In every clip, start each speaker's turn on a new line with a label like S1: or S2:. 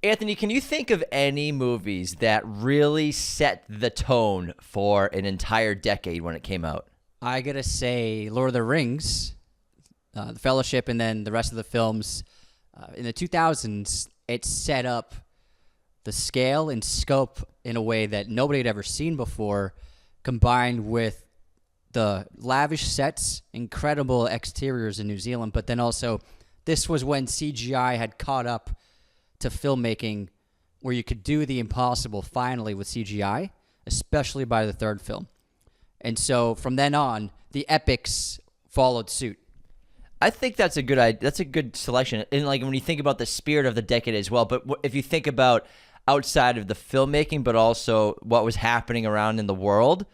S1: Anthony, can you think of any movies that really set the tone for an entire decade when it came out?
S2: I gotta say, Lord of the Rings, The Fellowship, and then the rest of the films in the 2000s, it set up the scale and scope in a way that nobody had ever seen before, combined with the lavish sets, incredible exteriors in New Zealand, but then also this was when CGI had caught up to filmmaking where you could do the impossible finally with CGI, especially by the third film. And so from then on, the epics followed suit.
S1: I think that's a good selection. And like when you think about the spirit of the decade as well, but if you think about outside of the filmmaking, but also what was happening around in the world,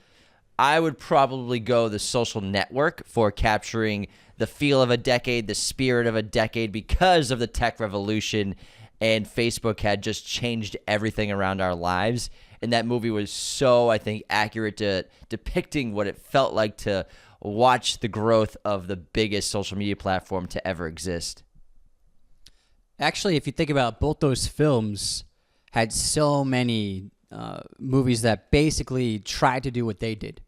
S1: I would probably go The Social Network for capturing the feel of a decade, the spirit of a decade, because of the tech revolution, and Facebook had just changed everything around our lives. And that movie was so, I think, accurate to depicting what it felt like to watch the growth of the biggest social media platform to ever exist.
S2: Actually, if you think about both those films, had so many movies that basically tried to do what they did.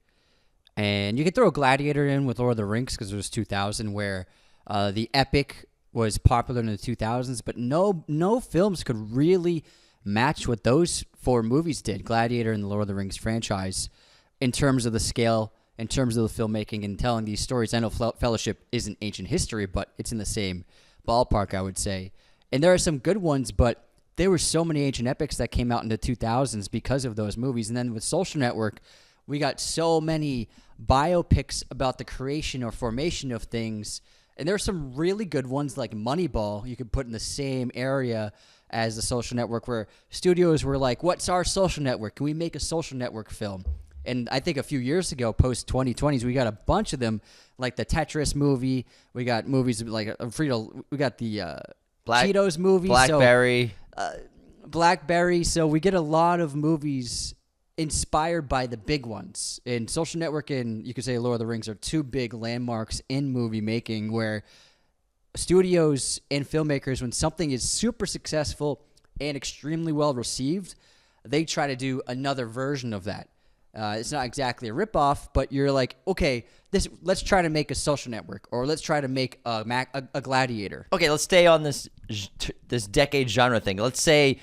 S2: And you could throw Gladiator in with Lord of the Rings because it was 2000, where the epic was popular in the 2000s, but no films could really match what those four movies did, Gladiator and the Lord of the Rings franchise, in terms of the scale, in terms of the filmmaking and telling these stories. I know Fellowship isn't ancient history, but it's in the same ballpark, I would say. And there are some good ones, but there were so many ancient epics that came out in the 2000s because of those movies. And then with Social Network, we got so many biopics about the creation or formation of things. And there are some really good ones like Moneyball you could put in the same area as The Social Network, where studios were like, what's our social network? Can we make a social network film? And I think a few years ago, post-2020s, we got a bunch of them, like the Tetris movie. We got movies like Frito. We got the Cheetos movie.
S1: Blackberry.
S2: Blackberry. So we get a lot of movies inspired by the big ones. And Social Network and you could say Lord of the Rings are two big landmarks in movie making, where studios and filmmakers, when something is super successful and extremely well received, they try to do another version of that. It's not exactly a ripoff, but you're like, okay, let's try to make a Social Network, or let's try to make a Gladiator.
S1: Okay, let's stay on this decade genre thing. Let's say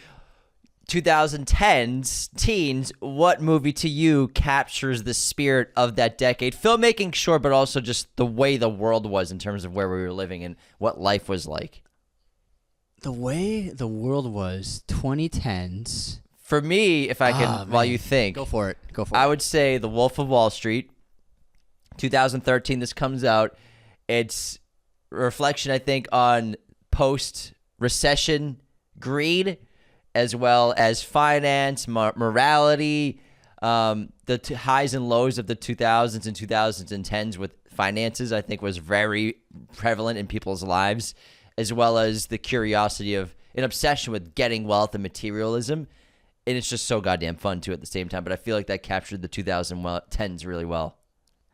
S1: 2010s teens. What movie to you captures the spirit of that decade? Filmmaking, sure, but also just the way the world was in terms of where we were living and what life was like.
S2: The way the world was, 2010s.
S1: For me, if I can, while you think.
S2: Go for it.
S1: I would say The Wolf of Wall Street, 2013, this comes out. It's a reflection, I think, on post-recession greed, as well as finance, morality, the highs and lows of the 2000s and 2010s with finances, I think, was very prevalent in people's lives, as well as the curiosity of an obsession with getting wealth and materialism. And it's just so goddamn fun, too, at the same time. But I feel like that captured the 2010s really well.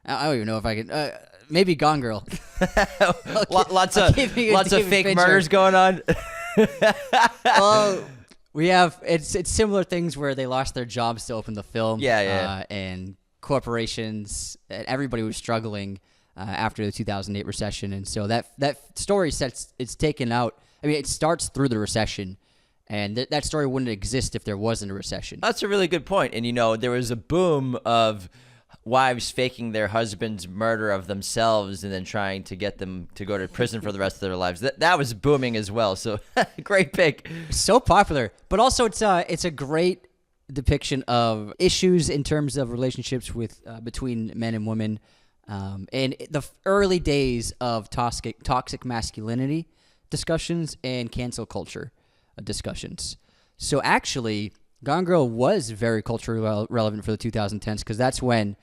S2: I don't even know if I can. Maybe Gone Girl.
S1: Lots of fake murders going on.
S2: Well, we have it's similar things where they lost their jobs to open the film.
S1: Yeah.
S2: And corporations, and everybody was struggling after the 2008 recession, and so that story it's taken out. I mean, it starts through the recession. And that story wouldn't exist if there wasn't a recession.
S1: That's a really good point. And, there was a boom of wives faking their husband's murder of themselves and then trying to get them to go to prison for the rest of their lives. That was booming as well. So great pick.
S2: So popular. But also it's a great depiction of issues in terms of relationships with between men and women. And the early days of toxic masculinity discussions and cancel culture discussions. So actually, Gone Girl was very culturally relevant for the 2010s because that's when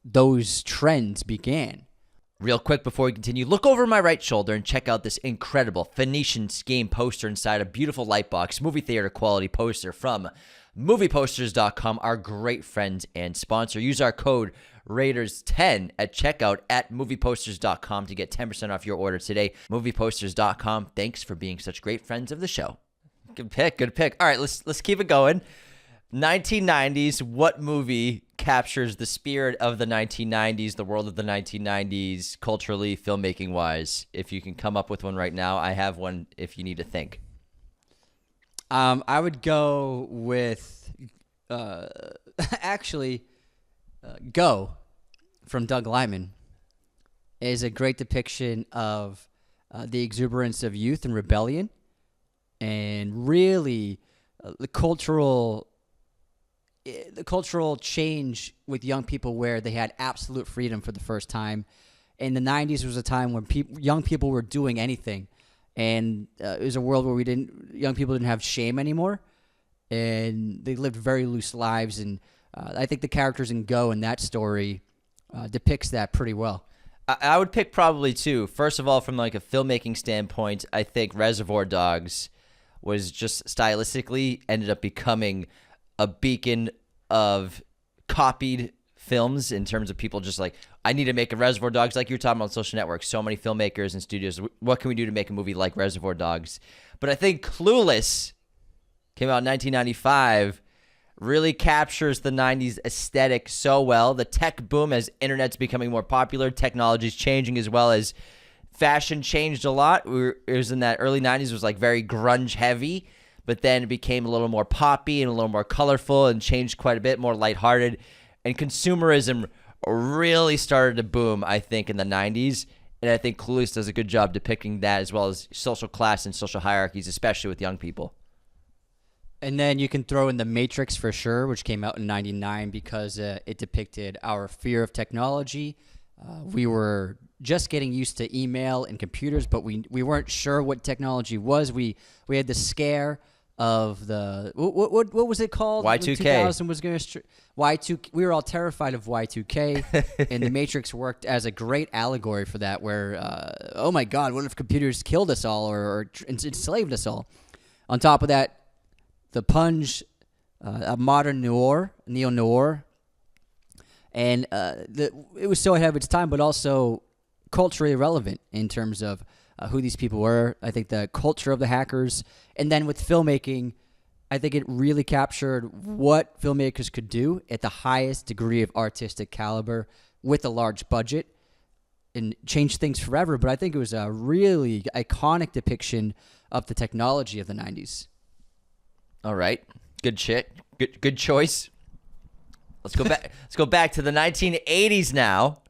S2: those trends began.
S1: Real quick before we continue, look over my right shoulder and check out this incredible Phoenician scheme poster inside a beautiful lightbox movie theater quality poster from movieposters.com, our great friends and sponsor. Use our code Raiders10 at checkout at movieposters.com to get 10% off your order today. Movieposters.com. Thanks for being such great friends of the show. Good pick. Good pick. All right, let's keep it going. 1990s. What movie captures the spirit of the 1990s, the world of the 1990s, culturally, filmmaking wise? If you can come up with one right now, I have one. If you need to think,
S2: I would go with actually Go from Doug Liman is a great depiction of the exuberance of youth and rebellion, and really the cultural change with young people where they had absolute freedom for the first time. In the 90s was a time when young people were doing anything, and it was a world where young people didn't have shame anymore, and they lived very loose lives. And I think the characters in Go in that story depicts that pretty well.
S1: I would pick probably two. First of all, from like a filmmaking standpoint, I think Reservoir Dogs was just stylistically ended up becoming a beacon of copied films in terms of people just like, I need to make a Reservoir Dogs, like you were talking about on Social Network. So many filmmakers and studios, what can we do to make a movie like Reservoir Dogs? But I think Clueless came out in 1995, really captures the 90s aesthetic so well. The tech boom as internet's becoming more popular, technology's changing as well as fashion changed a lot. It was in that early 90s, it was like very grunge heavy, but then it became a little more poppy and a little more colorful and changed quite a bit, more lighthearted. And consumerism really started to boom, I think, in the 90s. And I think Clueless does a good job depicting that, as well as social class and social hierarchies, especially with young people.
S2: And then you can throw in The Matrix for sure, which came out in 99 because it depicted our fear of technology. We were just getting used to email and computers, but we weren't sure what technology was. We had the scare of the what was it called?
S1: Y2K.
S2: 2000 was going to Y2. We were all terrified of Y2K, and The Matrix worked as a great allegory for that. Where oh my God, what if computers killed us all or enslaved us all? On top of that, The Punch, a modern neo-noir, and it was so ahead of its time, but also culturally relevant in terms of who these people were. I think the culture of the hackers, and then with filmmaking, I think it really captured what filmmakers could do at the highest degree of artistic caliber with a large budget and changed things forever. But I think it was a really iconic depiction of the technology of the 90s.
S1: All right. Good shit. Good choice. Let's go back. Let's go back to the 1980s now.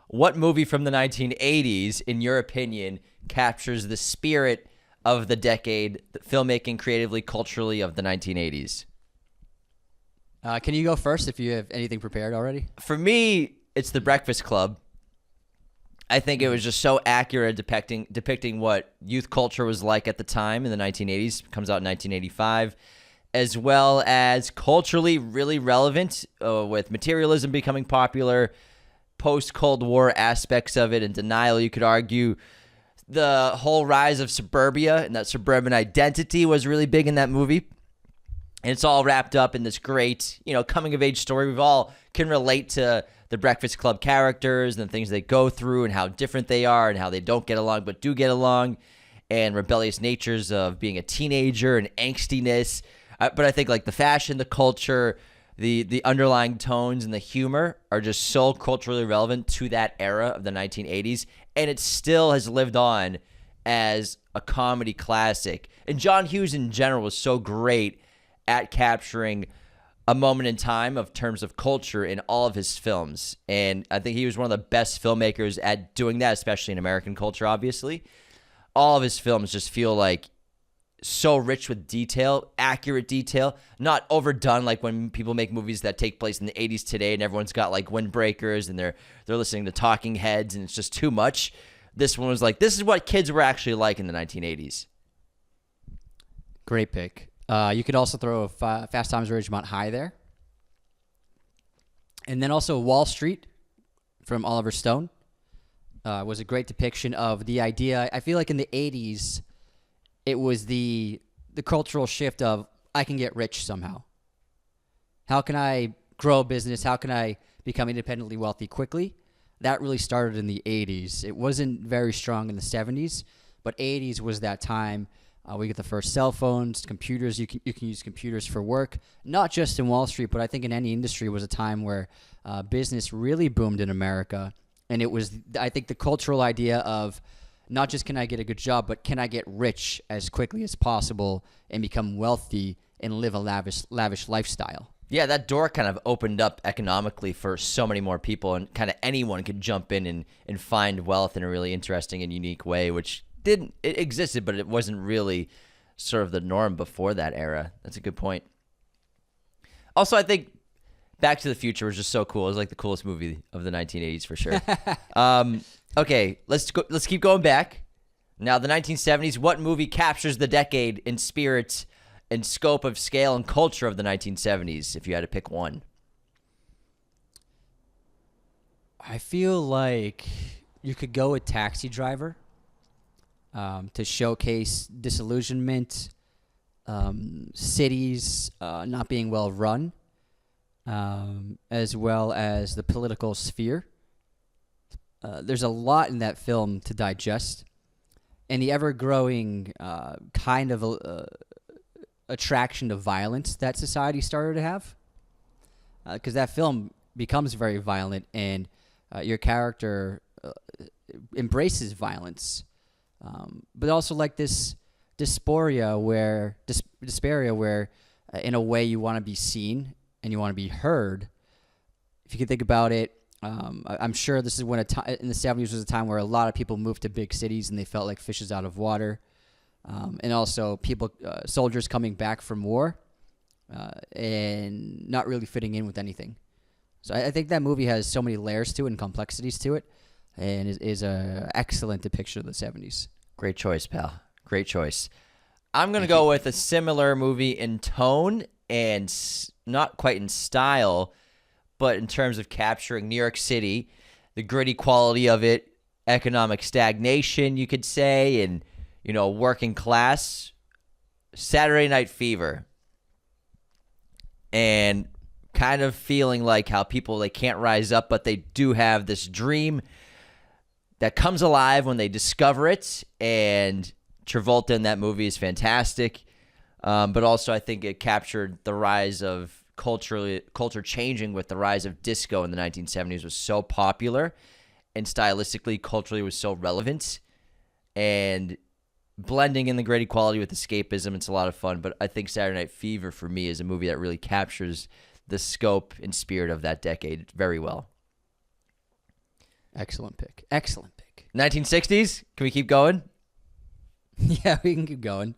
S1: What movie from the 1980s, in your opinion, captures the spirit of the decade, the filmmaking, creatively, culturally, of the 1980s?
S2: Can you go first if you have anything prepared already?
S1: For me, it's The Breakfast Club. I think it was just so accurate depicting what youth culture was like at the time in the 1980s. It comes out in 1985, as well as culturally really relevant with materialism becoming popular, post-Cold War aspects of it, and denial, you could argue. The whole rise of suburbia and that suburban identity was really big in that movie. And it's all wrapped up in this great, coming-of-age story. We've all can relate to the Breakfast Club characters and the things they go through and how different they are and how they don't get along but do get along, and rebellious natures of being a teenager and angstiness. But I think like the fashion, the culture, the underlying tones and the humor are just so culturally relevant to that era of the 1980s, and it still has lived on as a comedy classic. And John Hughes in general was so great at capturing a moment in time of terms of culture in all of his films. And I think he was one of the best filmmakers at doing that, especially in American culture, obviously. All of his films just feel like so rich with detail, accurate detail, not overdone like when people make movies that take place in the 80s today and everyone's got like windbreakers and they're listening to talking heads and it's just too much. This one was like, this is what kids were actually like in the 1980s.
S2: Great pick. You could also throw Fast Times at Ridgemont High there. And then also Wall Street from Oliver Stone was a great depiction of the idea. I feel like in the 80s, it was the cultural shift of I can get rich somehow. How can I grow a business? How can I become independently wealthy quickly? That really started in the 80s. It wasn't very strong in the 70s, but 80s was that time. We get the first cell phones, computers. You can use computers for work, not just in Wall Street, but I think in any industry was a time where business really boomed in America. And it was, I think, the cultural idea of not just can I get a good job, but can I get rich as quickly as possible and become wealthy and live a lavish lifestyle.
S1: Yeah, that door kind of opened up economically for so many more people, and kind of anyone could jump in and find wealth in a really interesting and unique way, which it existed, but it wasn't really sort of the norm before that era. That's a good point. Also, I think Back to the Future was just so cool. It was like the coolest movie of the 1980s for sure. Okay, let's keep going back. Now, the 1970s, what movie captures the decade in spirit and scope of scale and culture of the 1970s, if you had to pick one?
S2: I feel like you could go with Taxi Driver to showcase disillusionment, cities not being well run, as well as the political sphere. There's a lot in that film to digest, and the ever-growing kind of attraction to violence that society started to have. Because that film becomes very violent, and your character embraces violence. But also like this dysphoria where, in a way you want to be seen and you want to be heard. If you can think about it, I'm sure this is when in the 70s was a time where a lot of people moved to big cities and they felt like fishes out of water. And also soldiers coming back from war and not really fitting in with anything. So I think that movie has so many layers to it and complexities to it, and is an excellent depiction of the 70s.
S1: Great choice, pal. Great choice. I'm going to go with a similar movie in tone and not quite in style, but in terms of capturing New York City, the gritty quality of it, economic stagnation, you could say, and, working class. Saturday Night Fever. And kind of feeling like how people, they can't rise up, but they do have this dream that comes alive when they discover it. And Travolta in that movie is fantastic. But also I think it captured the rise of culture changing with the rise of disco in the 1970s was so popular, and stylistically, culturally was so relevant, and blending in the gritty quality with escapism. It's a lot of fun, but I think Saturday Night Fever for me is a movie that really captures the scope and spirit of that decade very well.
S2: Excellent pick.
S1: 1960s? Can we keep going?
S2: Yeah, we can keep going.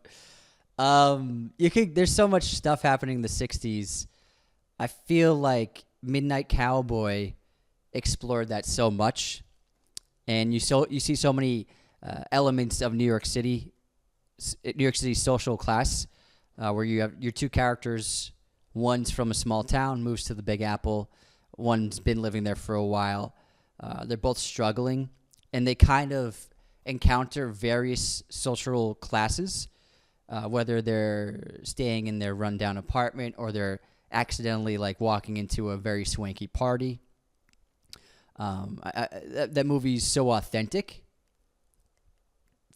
S2: There's so much stuff happening in the 60s. I feel like Midnight Cowboy explored that so much, and you see so many elements of New York City's social class, where you have your two characters. One's from a small town, moves to the Big Apple. One's been living there for a while. They're both struggling, and they kind of encounter various social classes, whether they're staying in their rundown apartment or they're accidentally walking into a very swanky party. That movie's so authentic.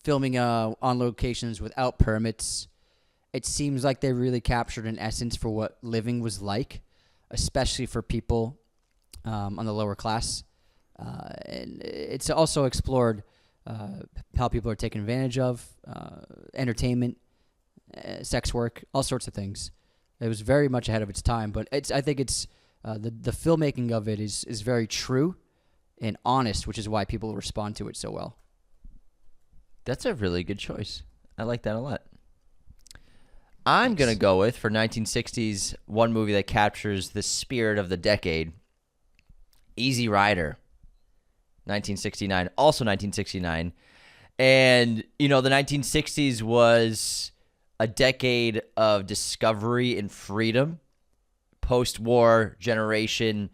S2: Filming on locations without permits, it seems like they really captured an essence for what living was like, especially for people on the lower class. And it's also explored how people are taken advantage of, entertainment, sex work, all sorts of things. It was very much ahead of its time, but I think it's the filmmaking of it is very true and honest, which is why people respond to it so well. That's
S1: a really good choice. I like that a lot. I'm going to go with, for 1960s, one movie that captures the spirit of the decade, Easy Rider, 1969, also 1969. And, the 1960s was a decade of discovery and freedom. Post-war generation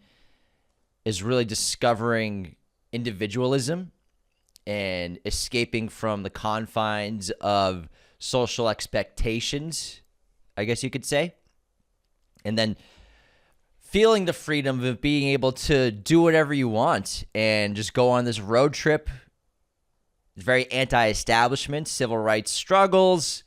S1: is really discovering individualism and escaping from the confines of social expectations, I guess you could say. And then feeling the freedom of being able to do whatever you want and just go on this road trip. It's very anti-establishment, civil rights struggles,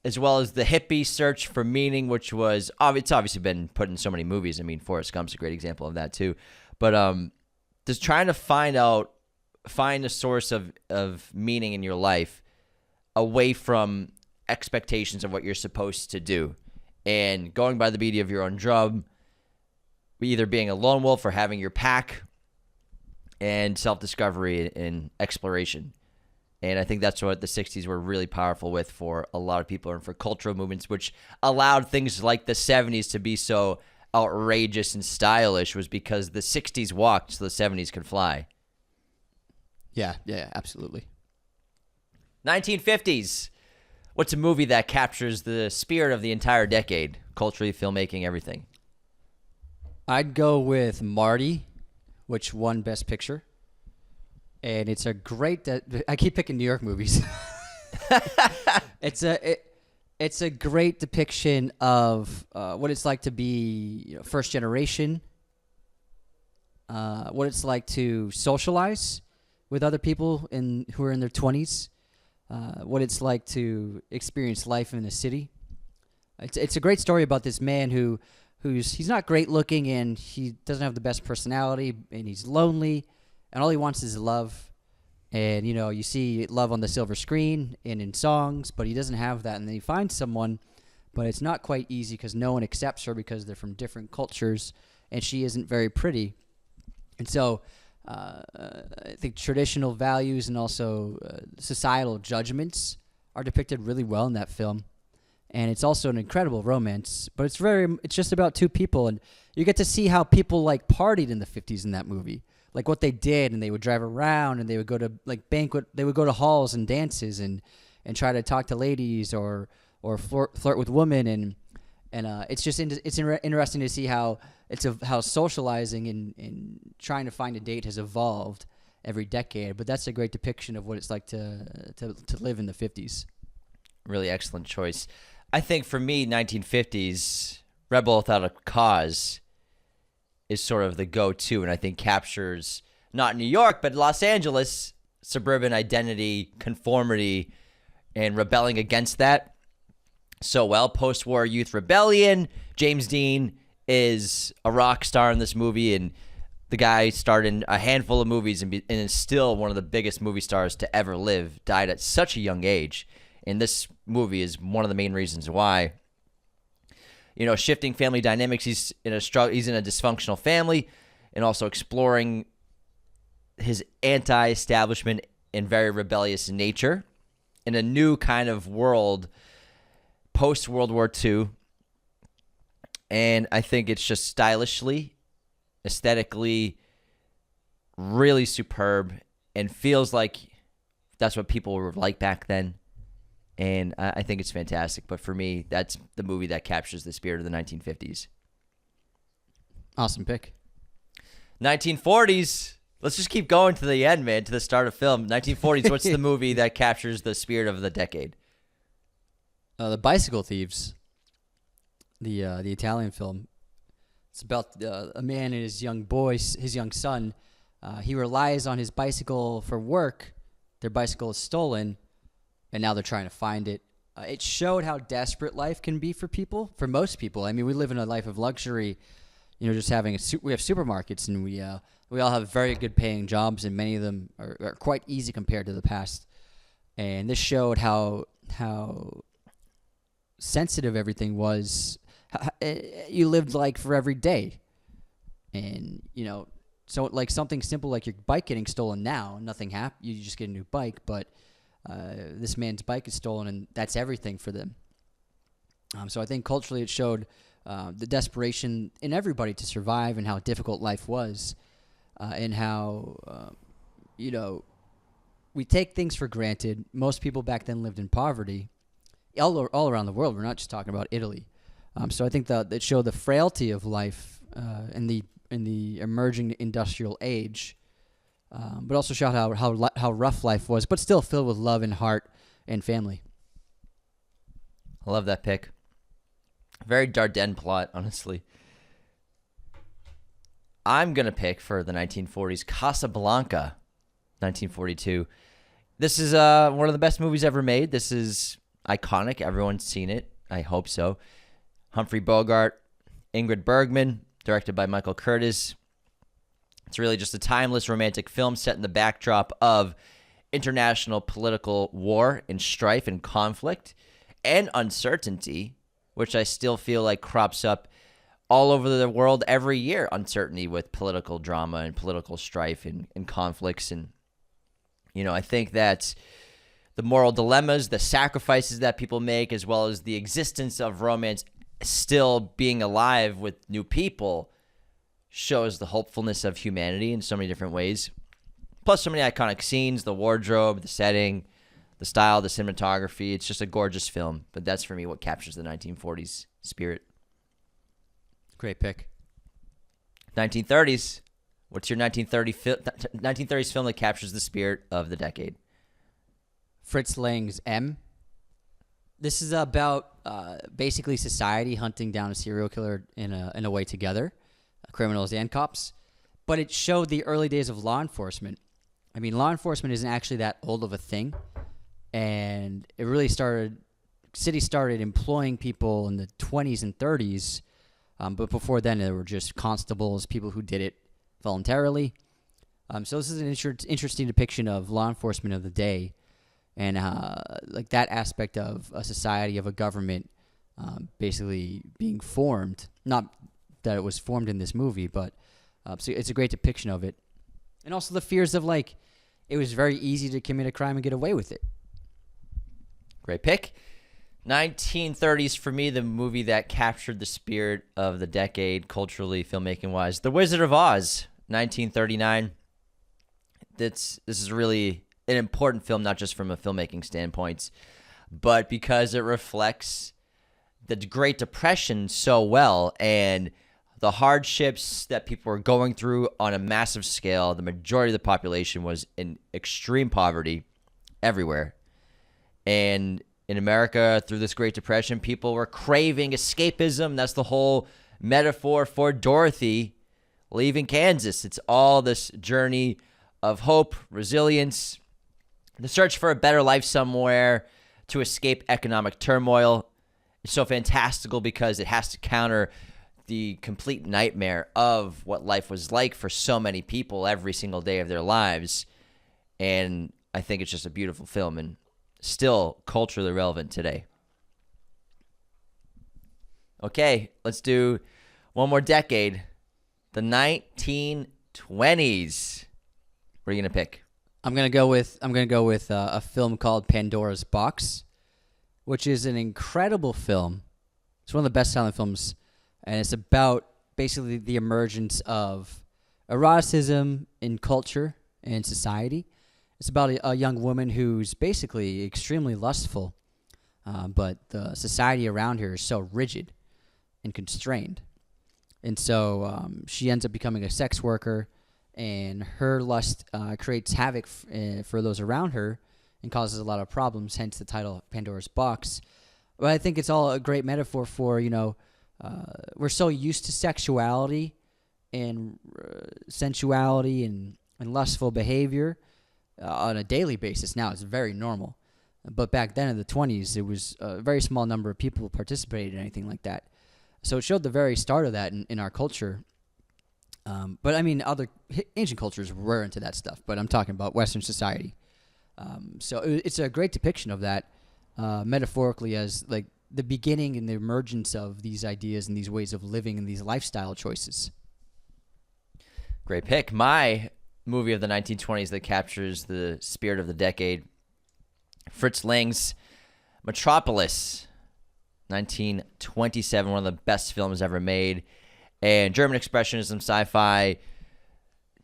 S1: as well as the hippie search for meaning, which was it's obviously been put in so many movies. I mean, Forrest Gump's a great example of that too. But just trying to find a source of meaning in your life away from expectations of what you're supposed to do, and going by the beat of your own drum, either being a lone wolf or having your pack, and self-discovery and exploration. And I think that's what the 60s were really powerful with for a lot of people, and for cultural movements, which allowed things like the 70s to be so outrageous and stylish, was because the 60s walked so the 70s could fly.
S2: Yeah, absolutely.
S1: 1950s. What's a movie that captures the spirit of the entire decade? Culturally, filmmaking, everything.
S2: I'd go with Marty, which won Best Picture. And it's a great. I keep picking New York movies. It's a great depiction of what it's like to be first generation. What it's like to socialize with other people who are in their 20s. What it's like to experience life in the city. It's a great story about this man he's not great looking, and he doesn't have the best personality, and he's lonely. And all he wants is love. And, you see love on the silver screen and in songs, but he doesn't have that. And then he finds someone, but it's not quite easy because no one accepts her because they're from different cultures, and she isn't very pretty. And so I think traditional values and also societal judgments are depicted really well in that film. And it's also an incredible romance, but it's just about two people. And you get to see how people partied in the 50s in that movie. Like what they did, and they would drive around, and they would go to they would go to halls and dances and try to talk to ladies or flirt with women, and it's just interesting to see how socializing and trying to find a date has evolved every decade. But that's a great depiction of what it's like to live in the 50s.
S1: Really excellent choice. I think for me, 1950s, Rebel Without a Cause is sort of the go-to, and I think captures not New York, but Los Angeles, suburban identity, conformity, and rebelling against that so well. Post-war youth rebellion. James Dean is a rock star in this movie, and the guy starred in a handful of movies and is still one of the biggest movie stars to ever live. Died at such a young age, and this movie is one of the main reasons why. Shifting family dynamics. He's in a dysfunctional family, and also exploring his anti-establishment and very rebellious nature in a new kind of world post World War II. And I think it's just stylishly, aesthetically, really superb, and feels like that's what people were like back then. And I think it's fantastic. But for me, that's the movie that captures the spirit of the 1950s.
S2: Awesome pick.
S1: 1940s. Let's just keep going to the end, man, to the start of film. 1940s, what's the movie that captures the spirit of the decade?
S2: The Bicycle Thieves, the Italian film. It's about a man and his young son. He relies on his bicycle for work. Their bicycle is stolen, and now they're trying to find it. It showed how desperate life can be for most people. I mean, we live in a life of luxury, just having we have supermarkets, and we all have very good paying jobs, and many of them are quite easy compared to the past. And this showed how sensitive everything was. You lived for every day, and so something simple like your bike getting stolen now, nothing happened. You just get a new bike, but this man's bike is stolen, and that's everything for them. So I think culturally it showed the desperation in everybody to survive, and how difficult life was, and how we take things for granted. Most people back then lived in poverty, all around the world. We're not just talking about Italy. So I think that it showed the frailty of life in the emerging industrial age. But also showed how rough life was, but still filled with love and heart and family.
S1: I love that pick. Very Dardenne plot, honestly. I'm going to pick for the 1940s Casablanca, 1942. This is one of the best movies ever made. This is iconic. Everyone's seen it. I hope so. Humphrey Bogart, Ingrid Bergman, directed by Michael Curtiz. It's really just a timeless romantic film set in the backdrop of international political war and strife and conflict and uncertainty, which I still feel like crops up all over the world every year. Uncertainty with political drama and political strife and conflicts. And, I think that the moral dilemmas, the sacrifices that people make, as well as the existence of romance still being alive with new people, shows the hopefulness of humanity in so many different ways. Plus so many iconic scenes, the wardrobe, the setting, the style, the cinematography. It's just a gorgeous film. But that's, for me, what captures the 1940s spirit.
S2: Great pick.
S1: 1930s. What's your 1930s film that captures the spirit of the decade?
S2: Fritz Lang's M. This is about basically society hunting down a serial killer in a way together, criminals and cops. But it showed the early days of law enforcement. I mean, law enforcement isn't actually that old of a thing. And it really cities started employing people in the 20s and 30s. But before then, there were just constables, people who did it voluntarily. So this is an interesting depiction of law enforcement of the day, and like that aspect of a society, of a government, basically being formed. Not that it was formed in this movie, but so it's a great depiction of it, and also the fears of it was very easy to commit a crime and get away with it.
S1: Great pick. 1930s for me, the movie that captured the spirit of the decade, culturally, filmmaking-wise, The Wizard of Oz, 1939. This is really an important film, not just from a filmmaking standpoint, but because it reflects the Great Depression so well and the hardships that people were going through on a massive scale. The majority of the population was in extreme poverty everywhere. And in America, through this Great Depression, people were craving escapism. That's the whole metaphor for Dorothy leaving Kansas. It's all this journey of hope, resilience, the search for a better life somewhere to escape economic turmoil. It's so fantastical because it has to counter the complete nightmare of what life was like for so many people every single day of their lives. And I think it's just a beautiful film and still culturally relevant today. Okay, let's do one more decade. The 1920s. What are you gonna pick?
S2: I'm gonna go with a film called Pandora's Box, which is an incredible film. It's one of the best silent films, and it's about basically the emergence of eroticism in culture and society. It's about a young woman who's basically extremely lustful, but the society around her is so rigid and constrained. And so she ends up becoming a sex worker, and her lust creates havoc for those around her and causes a lot of problems, hence the title Pandora's Box. But I think it's all a great metaphor for, we're so used to sexuality and sensuality and lustful behavior on a daily basis. Now it's very normal. But back then in the 20s, it was a very small number of people who participated in anything like that. So it showed the very start of that in our culture. But I mean, other ancient cultures were into that stuff, but I'm talking about Western society. So it's a great depiction of that, metaphorically, as like the beginning and the emergence of these ideas and these ways of living and these lifestyle choices.
S1: Great pick. My movie of the 1920s that captures the spirit of the decade, Fritz Lang's Metropolis, 1927, one of the best films ever made. And German expressionism, sci-fi,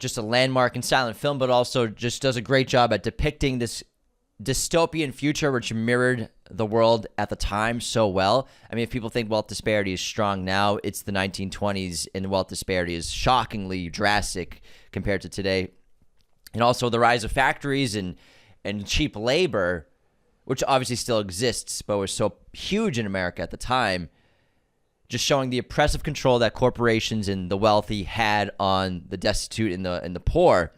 S1: just a landmark in silent film, but also just does a great job at depicting this dystopian future which mirrored the world at the time so well. I mean, if people think wealth disparity is strong now, it's the 1920s, and wealth disparity is shockingly drastic compared to today. And also the rise of factories and cheap labor, which obviously still exists, but was so huge in America at the time, just showing the oppressive control that corporations and the wealthy had on the destitute and the poor.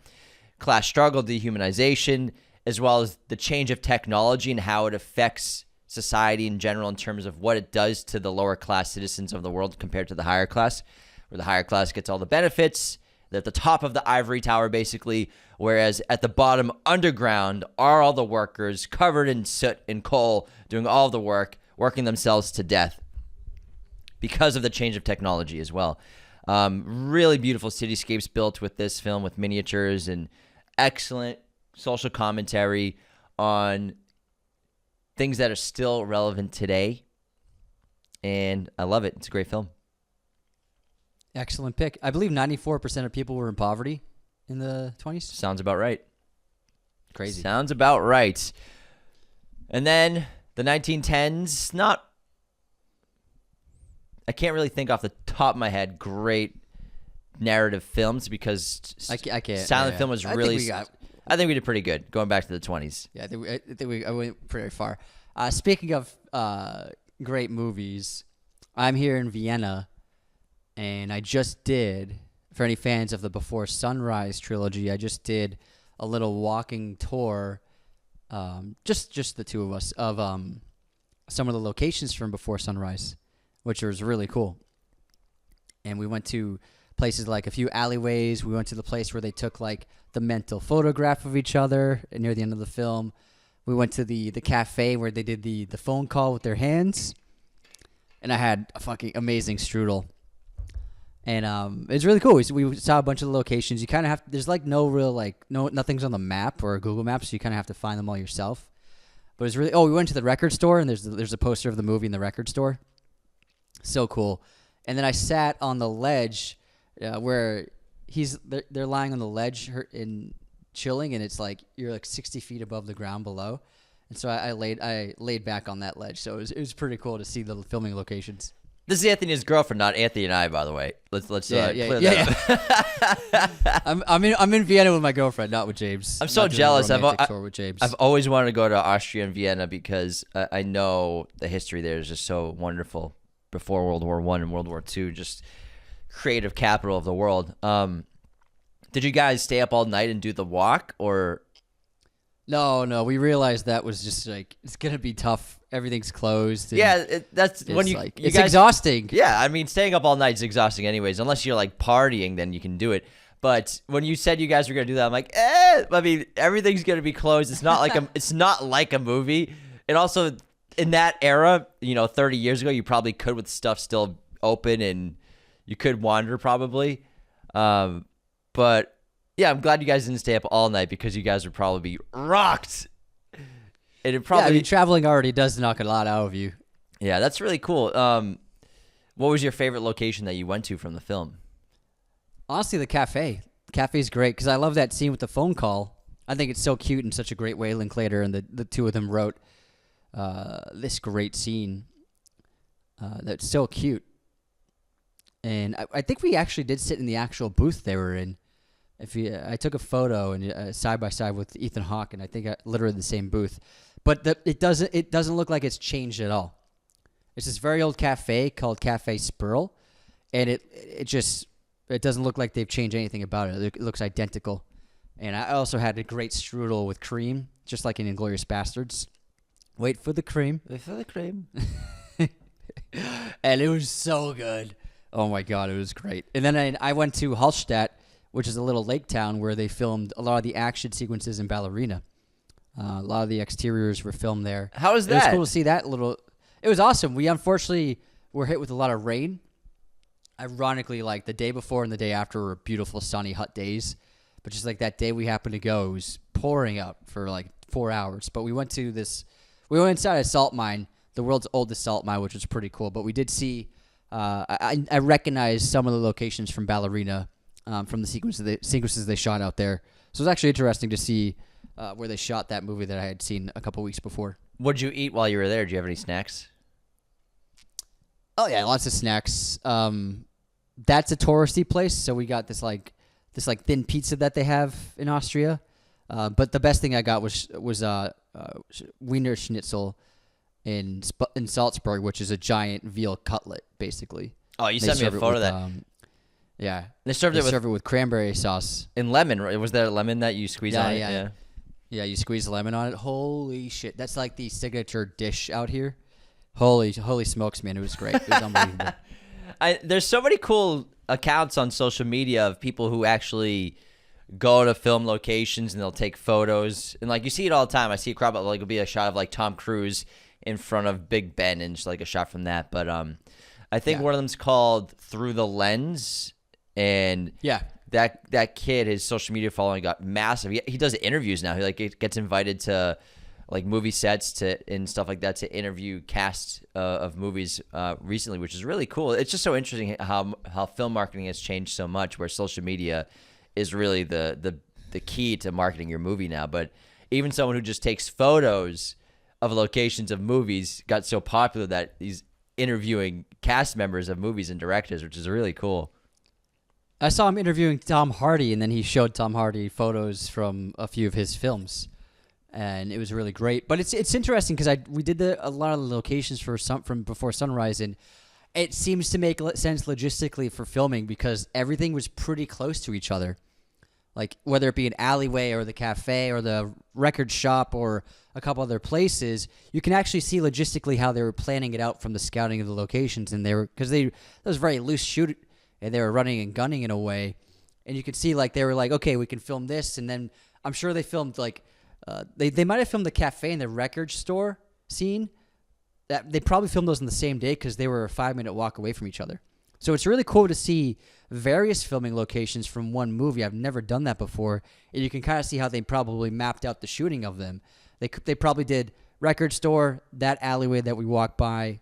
S1: Class struggle, dehumanization, as well as the change of technology and how it affects society in general in terms of what it does to the lower class citizens of the world compared to the higher class, where the higher class gets all the benefits. They're at the top of the ivory tower, basically, whereas at the bottom, underground, are all the workers covered in soot and coal, doing all the work, working themselves to death because of the change of technology as well. Really beautiful cityscapes built with this film, with miniatures and excellent social commentary on things that are still relevant today. And I love it. It's a great film.
S2: Excellent pick. I believe 94% of people were in poverty in the 20s.
S1: Sounds about right.
S2: Crazy.
S1: Sounds about right. And then the 1910s, I can't really think off the top of my head great narrative films because
S2: I can't.
S1: silent film was really. I think we did pretty good going back to the 20s.
S2: Yeah, I went pretty far. Speaking of great movies, I'm here in Vienna, and I just did, for any fans of the Before Sunrise trilogy, I just did a little walking tour, just the two of us, of some of the locations from Before Sunrise, which was really cool. And we went to places like a few alleyways. We went to the place where they took like the mental photograph of each other near the end of the film. We went to the cafe where they did the phone call with their hands. And I had a fucking amazing strudel. And it's really cool. We saw a bunch of the locations. You kind of have, there's like no real, like, nothing's on the map or Google Maps, so you kind of have to find them all yourself. But it's really, we went to the record store, and there's a poster of the movie in the record store. So cool. And then I sat on the ledge where they're lying on the ledge and chilling, and it's like you're like 60 feet above the ground below. And so I laid back on that ledge. So it was pretty cool to see the filming locations.
S1: This is Anthony's girlfriend, not Anthony and I, by the way. Let's clear that up.
S2: I'm in Vienna with my girlfriend, not with James.
S1: I'm so jealous.
S2: Tour with James.
S1: I've always wanted to go to Austria and Vienna because I know the history there is just so wonderful. Before World War I and World War II, just creative capital of the world. Did you guys stay up all night and do the walk, or?
S2: No. We realized that was just like, it's gonna be tough. Everything's closed.
S1: Yeah, that's when you
S2: like,
S1: you
S2: it's
S1: guys,
S2: exhausting.
S1: Yeah, I mean, staying up all night is exhausting anyways. Unless you're like partying, then you can do it. But when you said you guys were gonna do that, I'm like, I mean, everything's gonna be closed. It's not like a movie. And also, in that era, 30 years ago, you probably could with stuff still open and you could wander probably. But yeah, I'm glad you guys didn't stay up all night because you guys would probably be rocked. And it probably,
S2: I mean, traveling already does knock a lot out of you.
S1: Yeah, that's really cool. What was your favorite location that you went to from the film?
S2: Honestly, the cafe. The cafe's great because I love that scene with the phone call. I think it's so cute and such a great way Linklater and the two of them wrote this great scene that's so cute. And I think we actually did sit in the actual booth they were in. I took a photo and side by side with Ethan Hawke, and I think literally the same booth. But it doesn't look like it's changed at all. It's this very old cafe called Cafe Spurl, and it doesn't look like they've changed anything about it. It looks identical. And I also had a great strudel with cream, just like in Inglourious Bastards. Wait for the cream.
S1: Wait for the cream.
S2: And it was so good. Oh my God, it was great. And then I went to Hallstatt, which is a little lake town where they filmed a lot of the action sequences in Ballerina. A lot of the exteriors were filmed there.
S1: How was that?
S2: It was cool to see that little. It was awesome. We unfortunately were hit with a lot of rain. Ironically, like the day before and the day after were beautiful, sunny, hot days. But just like that day we happened to go, it was pouring out for like 4 hours. But we went inside a salt mine, the world's oldest salt mine, which was pretty cool. But we did see, I recognized some of the locations from Ballerina, from the sequences they shot out there. So it was actually interesting to see where they shot that movie that I had seen a couple weeks before.
S1: What'd you eat while you were there? Did you have any snacks?
S2: Oh yeah, lots of snacks. That's a touristy place, so we got this thin pizza that they have in Austria. But the best thing I got was Wiener Schnitzel in Salzburg, which is a giant veal cutlet, basically.
S1: Oh, you sent me a photo of that.
S2: Yeah,
S1: They served it
S2: with cranberry sauce
S1: in lemon. Right? Was there lemon that you squeezed on it?
S2: Yeah. Yeah, you squeeze lemon on it. Holy shit. That's like the signature dish out here. Holy smokes, man. It was great. It was unbelievable.
S1: There's so many cool accounts on social media of people who actually go to film locations and they'll take photos. And like you see it all the time. I see a crowd, like it'll be a shot of like Tom Cruise in front of Big Ben and just like a shot from that. But I think one of them's called Through the Lens, and that kid, his social media following got massive. He does interviews now. He like gets invited to like movie sets and stuff like that to interview cast of movies recently, which is really cool. It's just so interesting how film marketing has changed so much, where social media is really the key to marketing your movie now. But even someone who just takes photos of locations of movies got so popular that he's interviewing cast members of movies and directors, which is really cool.
S2: I saw him interviewing Tom Hardy, and then he showed Tom Hardy photos from a few of his films, and it was really great. But it's interesting because we did a lot of the locations from Before Sunrise, and it seems to make sense logistically for filming because everything was pretty close to each other. Like whether it be an alleyway or the cafe or the record shop or a couple other places, you can actually see logistically how they were planning it out from the scouting of the locations, and that was very loose shoot. And they were running and gunning in a way. And you could see, like, they were like, okay, we can film this. And then I'm sure they filmed, like, they might have filmed the cafe and the record store scene. They probably filmed those on the same day because they were a 5-minute walk away from each other. So it's really cool to see various filming locations from one movie. I've never done that before. And you can kind of see how they probably mapped out the shooting of them. They probably did record store, that alleyway that we walked by.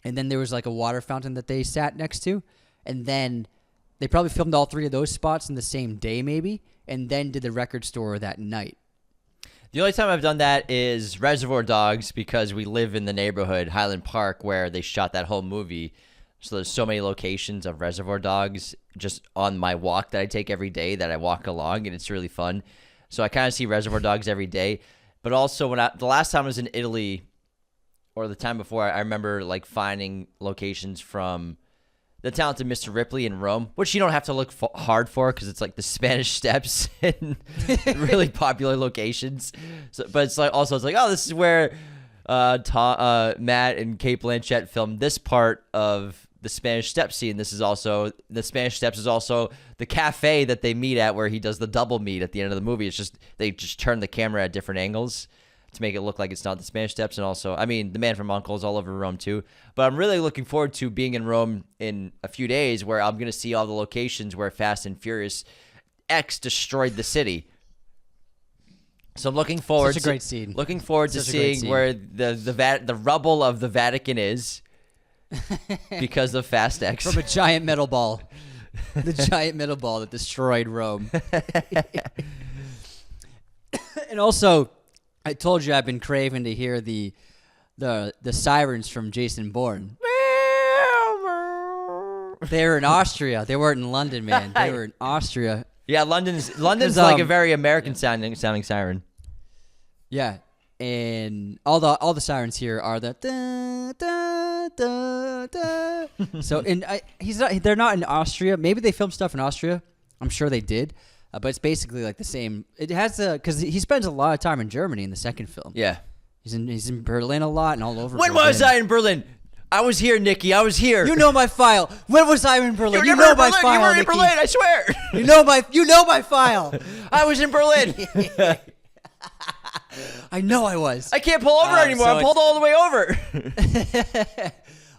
S2: And then there was, like, a water fountain that they sat next to. And then they probably filmed all 3 of those spots in the same day maybe, and then did the record store that night.
S1: The only time I've done that is Reservoir Dogs, because we live in the neighborhood, Highland Park, where they shot that whole movie. So there's so many locations of Reservoir Dogs just on my walk that I take every day that I walk along, and it's really fun. So I kind of see Reservoir Dogs every day. But also the last time I was in Italy, or the time before, I remember like finding locations from The Talented Mr. Ripley in Rome, which you don't have to look hard for because it's like the Spanish Steps and really popular locations. So, but it's like also it's like, oh, this is where Matt and Cate Blanchett filmed this part of the Spanish Steps scene. This is also the Spanish Steps is also the cafe that they meet at, where he does the double meet at the end of the movie. It's just they just turn the camera at different angles to make it look like it's not the Spanish Steps. And also, I mean, The Man from U.N.C.L.E. is all over Rome too. But I'm really looking forward to being in Rome in a few days, where I'm going to see all the locations where Fast and Furious X destroyed the city. So I'm looking forward.
S2: Such a great scene.
S1: Looking forward to seeing where the rubble of the Vatican is because of Fast X.
S2: From a giant metal ball. The giant metal ball that destroyed Rome. And also, I told you I've been craving to hear the sirens from Jason Bourne. They were in Austria. They weren't in London, man. They were in Austria.
S1: Yeah, London's like a very American sounding siren.
S2: Yeah, and all the sirens here are the da, da, da, da. So they're not in Austria. Maybe they filmed stuff in Austria. I'm sure they did. But it's basically like the same. It has because he spends a lot of time in Germany in the second film.
S1: Yeah,
S2: he's in Berlin a lot and all over.
S1: When was I in Berlin? I was here, Nikki. I was here.
S2: You know my file. When was I in Berlin? You know my file.
S1: You were in
S2: Nikki.
S1: Berlin. I swear.
S2: You know my file.
S1: I was in Berlin.
S2: I know I was.
S1: I can't pull over anymore. I pulled all the way over.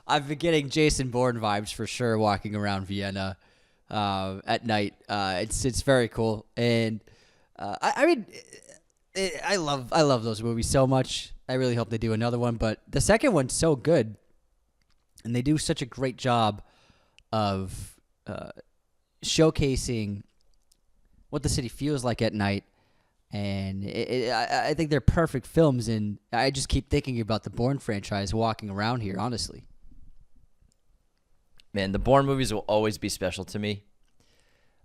S2: I've been getting Jason Bourne vibes for sure walking around Vienna. At night, it's very cool, and I love those movies so much. I really hope they do another one, but the second one's so good, and they do such a great job of showcasing what the city feels like at night, and I think they're perfect films. And I just keep thinking about the Bourne franchise walking around here, honestly.
S1: Man, the Bourne movies will always be special to me.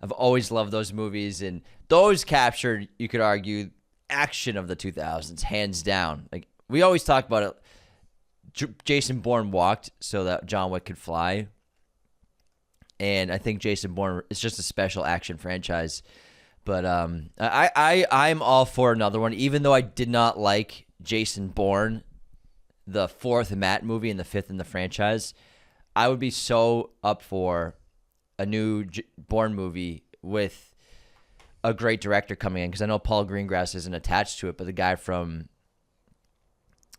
S1: I've always loved those movies, and those captured, you could argue, action of the 2000s, hands down. Like we always talk about it. Jason Bourne walked so that John Wick could fly, and I think Jason Bourne is just a special action franchise. But I'm all for another one, even though I did not like Jason Bourne, the 4th Matt movie and the 5th in the franchise. I would be so up for a new Bourne movie with a great director coming in, because I know Paul Greengrass isn't attached to it, but the guy from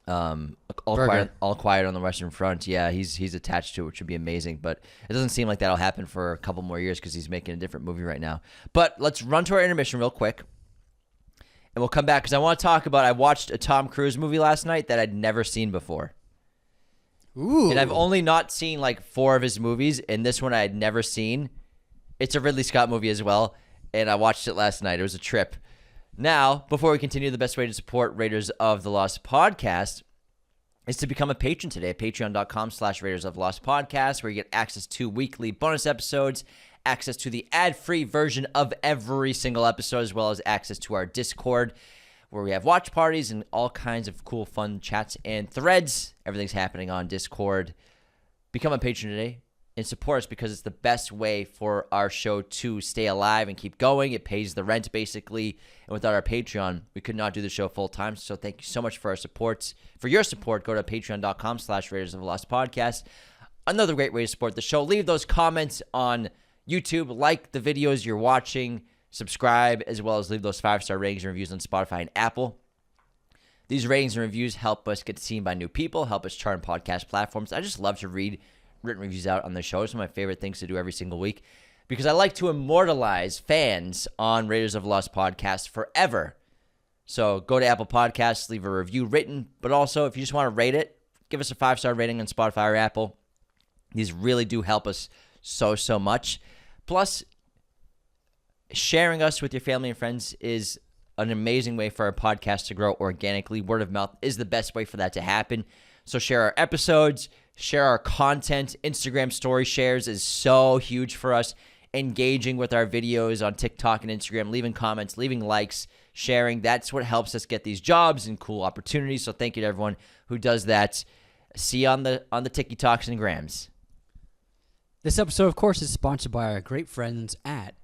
S1: All Quiet on the Western Front, yeah, he's attached to it, which would be amazing. But it doesn't seem like that'll happen for a couple more years because he's making a different movie right now. But let's run to our intermission real quick, and we'll come back because I want to talk about. I watched a Tom Cruise movie last night that I'd never seen before.
S2: Ooh.
S1: And I've only not seen like 4 of his movies, and this one I had never seen. It's a Ridley Scott movie as well, and I watched it last night. It was a trip. Now, before we continue, the best way to support Raiders of the Lost podcast is to become a patron today at patreon.com/Raiders of the Lost podcast, where you get access to weekly bonus episodes, access to the ad-free version of every single episode, as well as access to our Discord, where we have watch parties and all kinds of cool, fun chats and threads. Everything's happening on Discord. Become a patron today and support us, because it's the best way for our show to stay alive and keep going. It pays the rent, basically. And without our Patreon, we could not do the show full time. So thank you so much for our support. For your support, go to patreon.com/Raiders of the Lost podcast. Another great way to support the show. Leave those comments on YouTube. Like the videos you're watching. Subscribe, as well as leave those 5-star ratings and reviews on Spotify and Apple. These ratings and reviews help us get seen by new people, help us chart on podcast platforms. I just love to read written reviews out on the show. It's one of my favorite things to do every single week, because I like to immortalize fans on Raiders of the Lost podcast forever. So go to Apple Podcasts, leave a review written, but also if you just want to rate it, give us a 5-star rating on Spotify or Apple. These really do help us so much. Plus, sharing us with your family and friends is an amazing way for our podcast to grow organically. Word of mouth is the best way for that to happen. So share our episodes, share our content. Instagram story shares is so huge for us. Engaging with our videos on TikTok and Instagram, leaving comments, leaving likes, sharing. That's what helps us get these jobs and cool opportunities. So thank you to everyone who does that. See you on the TikToks and Grams.
S2: This episode, of course, is sponsored by our great friends at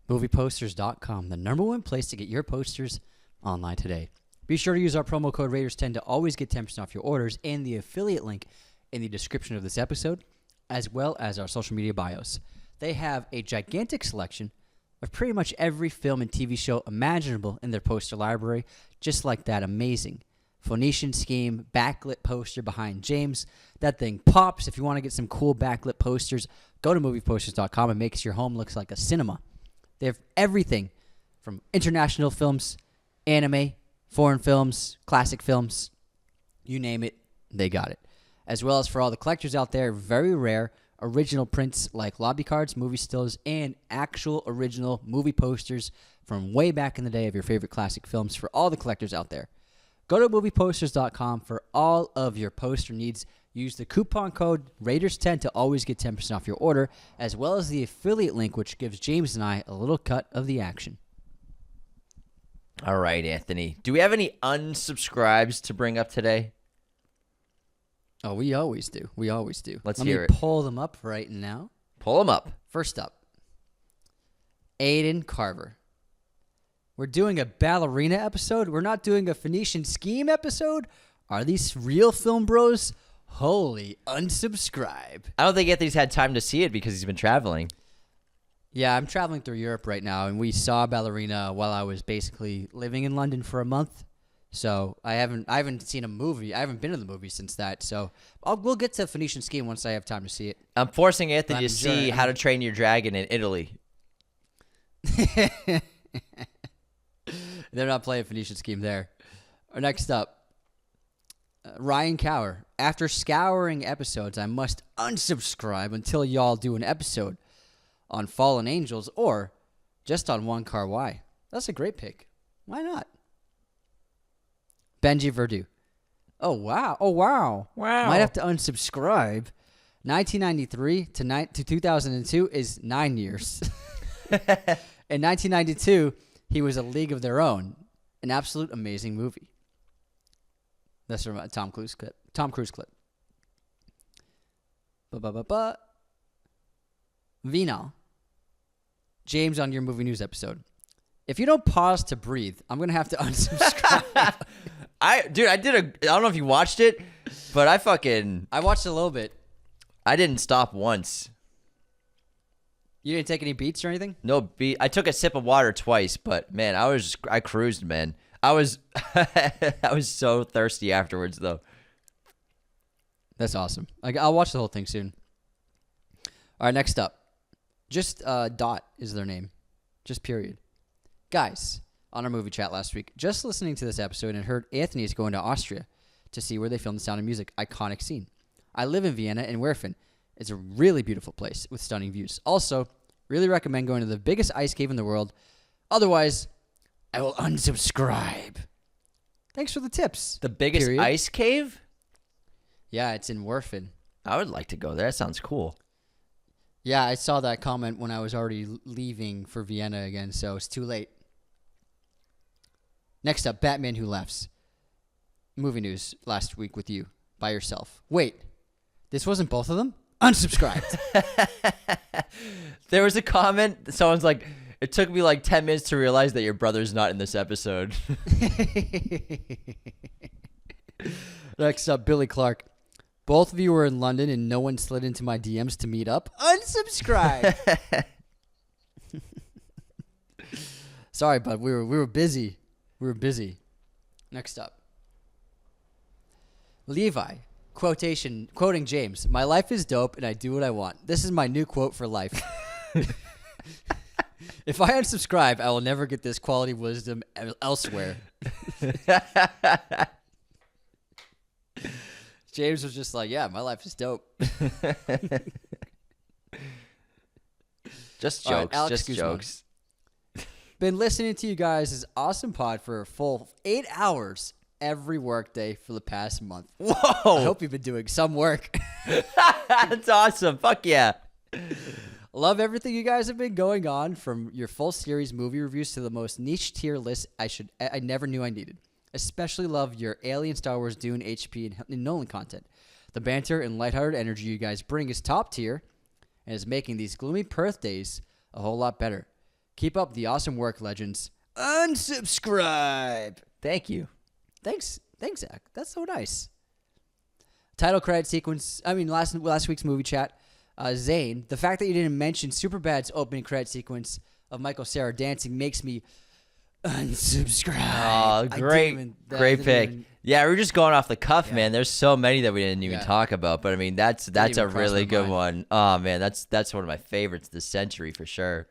S2: movieposters.com, the #1 place to get your posters online today. Be sure to use our promo code Raiders10 to always get 10% off your orders, and the affiliate link in the description of this episode, as well as our social media bios. They have a gigantic selection of pretty much every film and TV show imaginable in their poster library, just like that amazing Phoenician Scheme backlit poster behind James. That thing pops. If you want to get some cool backlit posters, go to movieposters.com. It makes your home look like a cinema. They have everything from international films, anime, foreign films, classic films, you name it, they got it. As well as for all the collectors out there, very rare original prints like lobby cards, movie stills, and actual original movie posters from way back in the day of your favorite classic films for all the collectors out there. Go to movieposters.com for all of your poster needs. Use the coupon code Raiders10 to always get 10% off your order, as well as the affiliate link, which gives James and I a little cut of the action.
S1: All right, Anthony. Do we have any unsubscribes to bring up today?
S2: Oh, we always do. We always do.
S1: Let's
S2: Let
S1: hear
S2: me
S1: it.
S2: pull them up right now.
S1: Pull them up.
S2: First up, Aiden Carver. We're doing a Ballerina episode. We're not doing a Phoenician Scheme episode. Are these real film bros? Holy unsubscribe.
S1: I don't think Anthony's had time to see it because he's been traveling.
S2: Yeah, I'm traveling through Europe right now, and we saw Ballerina while I was basically living in London for a month. So I haven't seen a movie. I haven't been to the movie since that. So we'll get to Phoenician Scheme once I have time to see it.
S1: I'm forcing Anthony to see How to Train Your Dragon in Italy.
S2: They're not playing Phoenician Scheme there. Next up, Ryan Cower. After scouring episodes, I must unsubscribe until y'all do an episode on Fallen Angels or just on One Car Why. That's a great pick. Why not? Benji Verdu. Oh, wow. Oh, wow.
S1: Wow.
S2: Might have to unsubscribe. 1993 to 2002 is 9 years. In 1992, he was A League of Their Own. An absolute amazing movie. That's from a Tom Cruise clip. Vinal. James, on your movie news episode. If you don't pause to breathe, I'm going to have to unsubscribe.
S1: I don't know if you watched it, but I
S2: watched a little bit.
S1: I didn't stop once.
S2: You didn't take any beats or anything?
S1: No beat. I took a sip of water twice, but man, I cruised, man. I was so thirsty afterwards, though.
S2: That's awesome. I'll watch the whole thing soon. All right, next up. Just Dot is their name. Just period. Guys, on our movie chat last week, just listening to this episode and heard Anthony is going to Austria to see where they filmed The Sound of Music. Iconic scene. I live in Vienna and Werfen. It's a really beautiful place with stunning views. Also, really recommend going to the biggest ice cave in the world. Otherwise, I will unsubscribe. Thanks for the tips.
S1: The biggest ice cave?
S2: Yeah, it's in Werfen.
S1: I would like to go there. That sounds cool.
S2: Yeah, I saw that comment when I was already leaving for Vienna again, so it's too late. Next up, Batman Who Laughs. Movie news last week with you, by yourself. Wait, this wasn't both of them? Unsubscribed.
S1: There was a comment. Someone's like, it took me like 10 minutes to realize that your brother's not in this episode.
S2: Next up, Billy Clark. Both of you were in London and no one slid into my DMs to meet up. Unsubscribe. Sorry, bud. We were busy. Next up. Levi. Quoting James. My life is dope and I do what I want. This is my new quote for life. If I unsubscribe, I will never get this quality wisdom elsewhere. James was just like, yeah, my life is dope.
S1: Just jokes.
S2: Right, Alex
S1: just
S2: Guzman.
S1: jokes.
S2: Been listening to you guys' awesome pod for a full 8 hours every workday for the past month.
S1: Whoa.
S2: I hope you've been doing some work.
S1: That's awesome. Fuck yeah.
S2: Love everything you guys have been going on, from your full series movie reviews to the most niche tier list I never knew I needed. Especially love your Alien, Star Wars, Dune, HP, and Nolan content. The banter and lighthearted energy you guys bring is top tier and is making these gloomy Perth days a whole lot better. Keep up the awesome work, legends. Unsubscribe.
S1: Thank you.
S2: Thanks, Zach. That's so nice. Title credit sequence. Last week's movie chat. Zane, the fact that you didn't mention Superbad's opening credit sequence of Michael Cera dancing makes me unsubscribe.
S1: Oh, great pick. Yeah, we're just going off the cuff, man. There's so many that we didn't even talk about, but I mean that's a really good one. Oh man, that's one of my favorites this century for sure.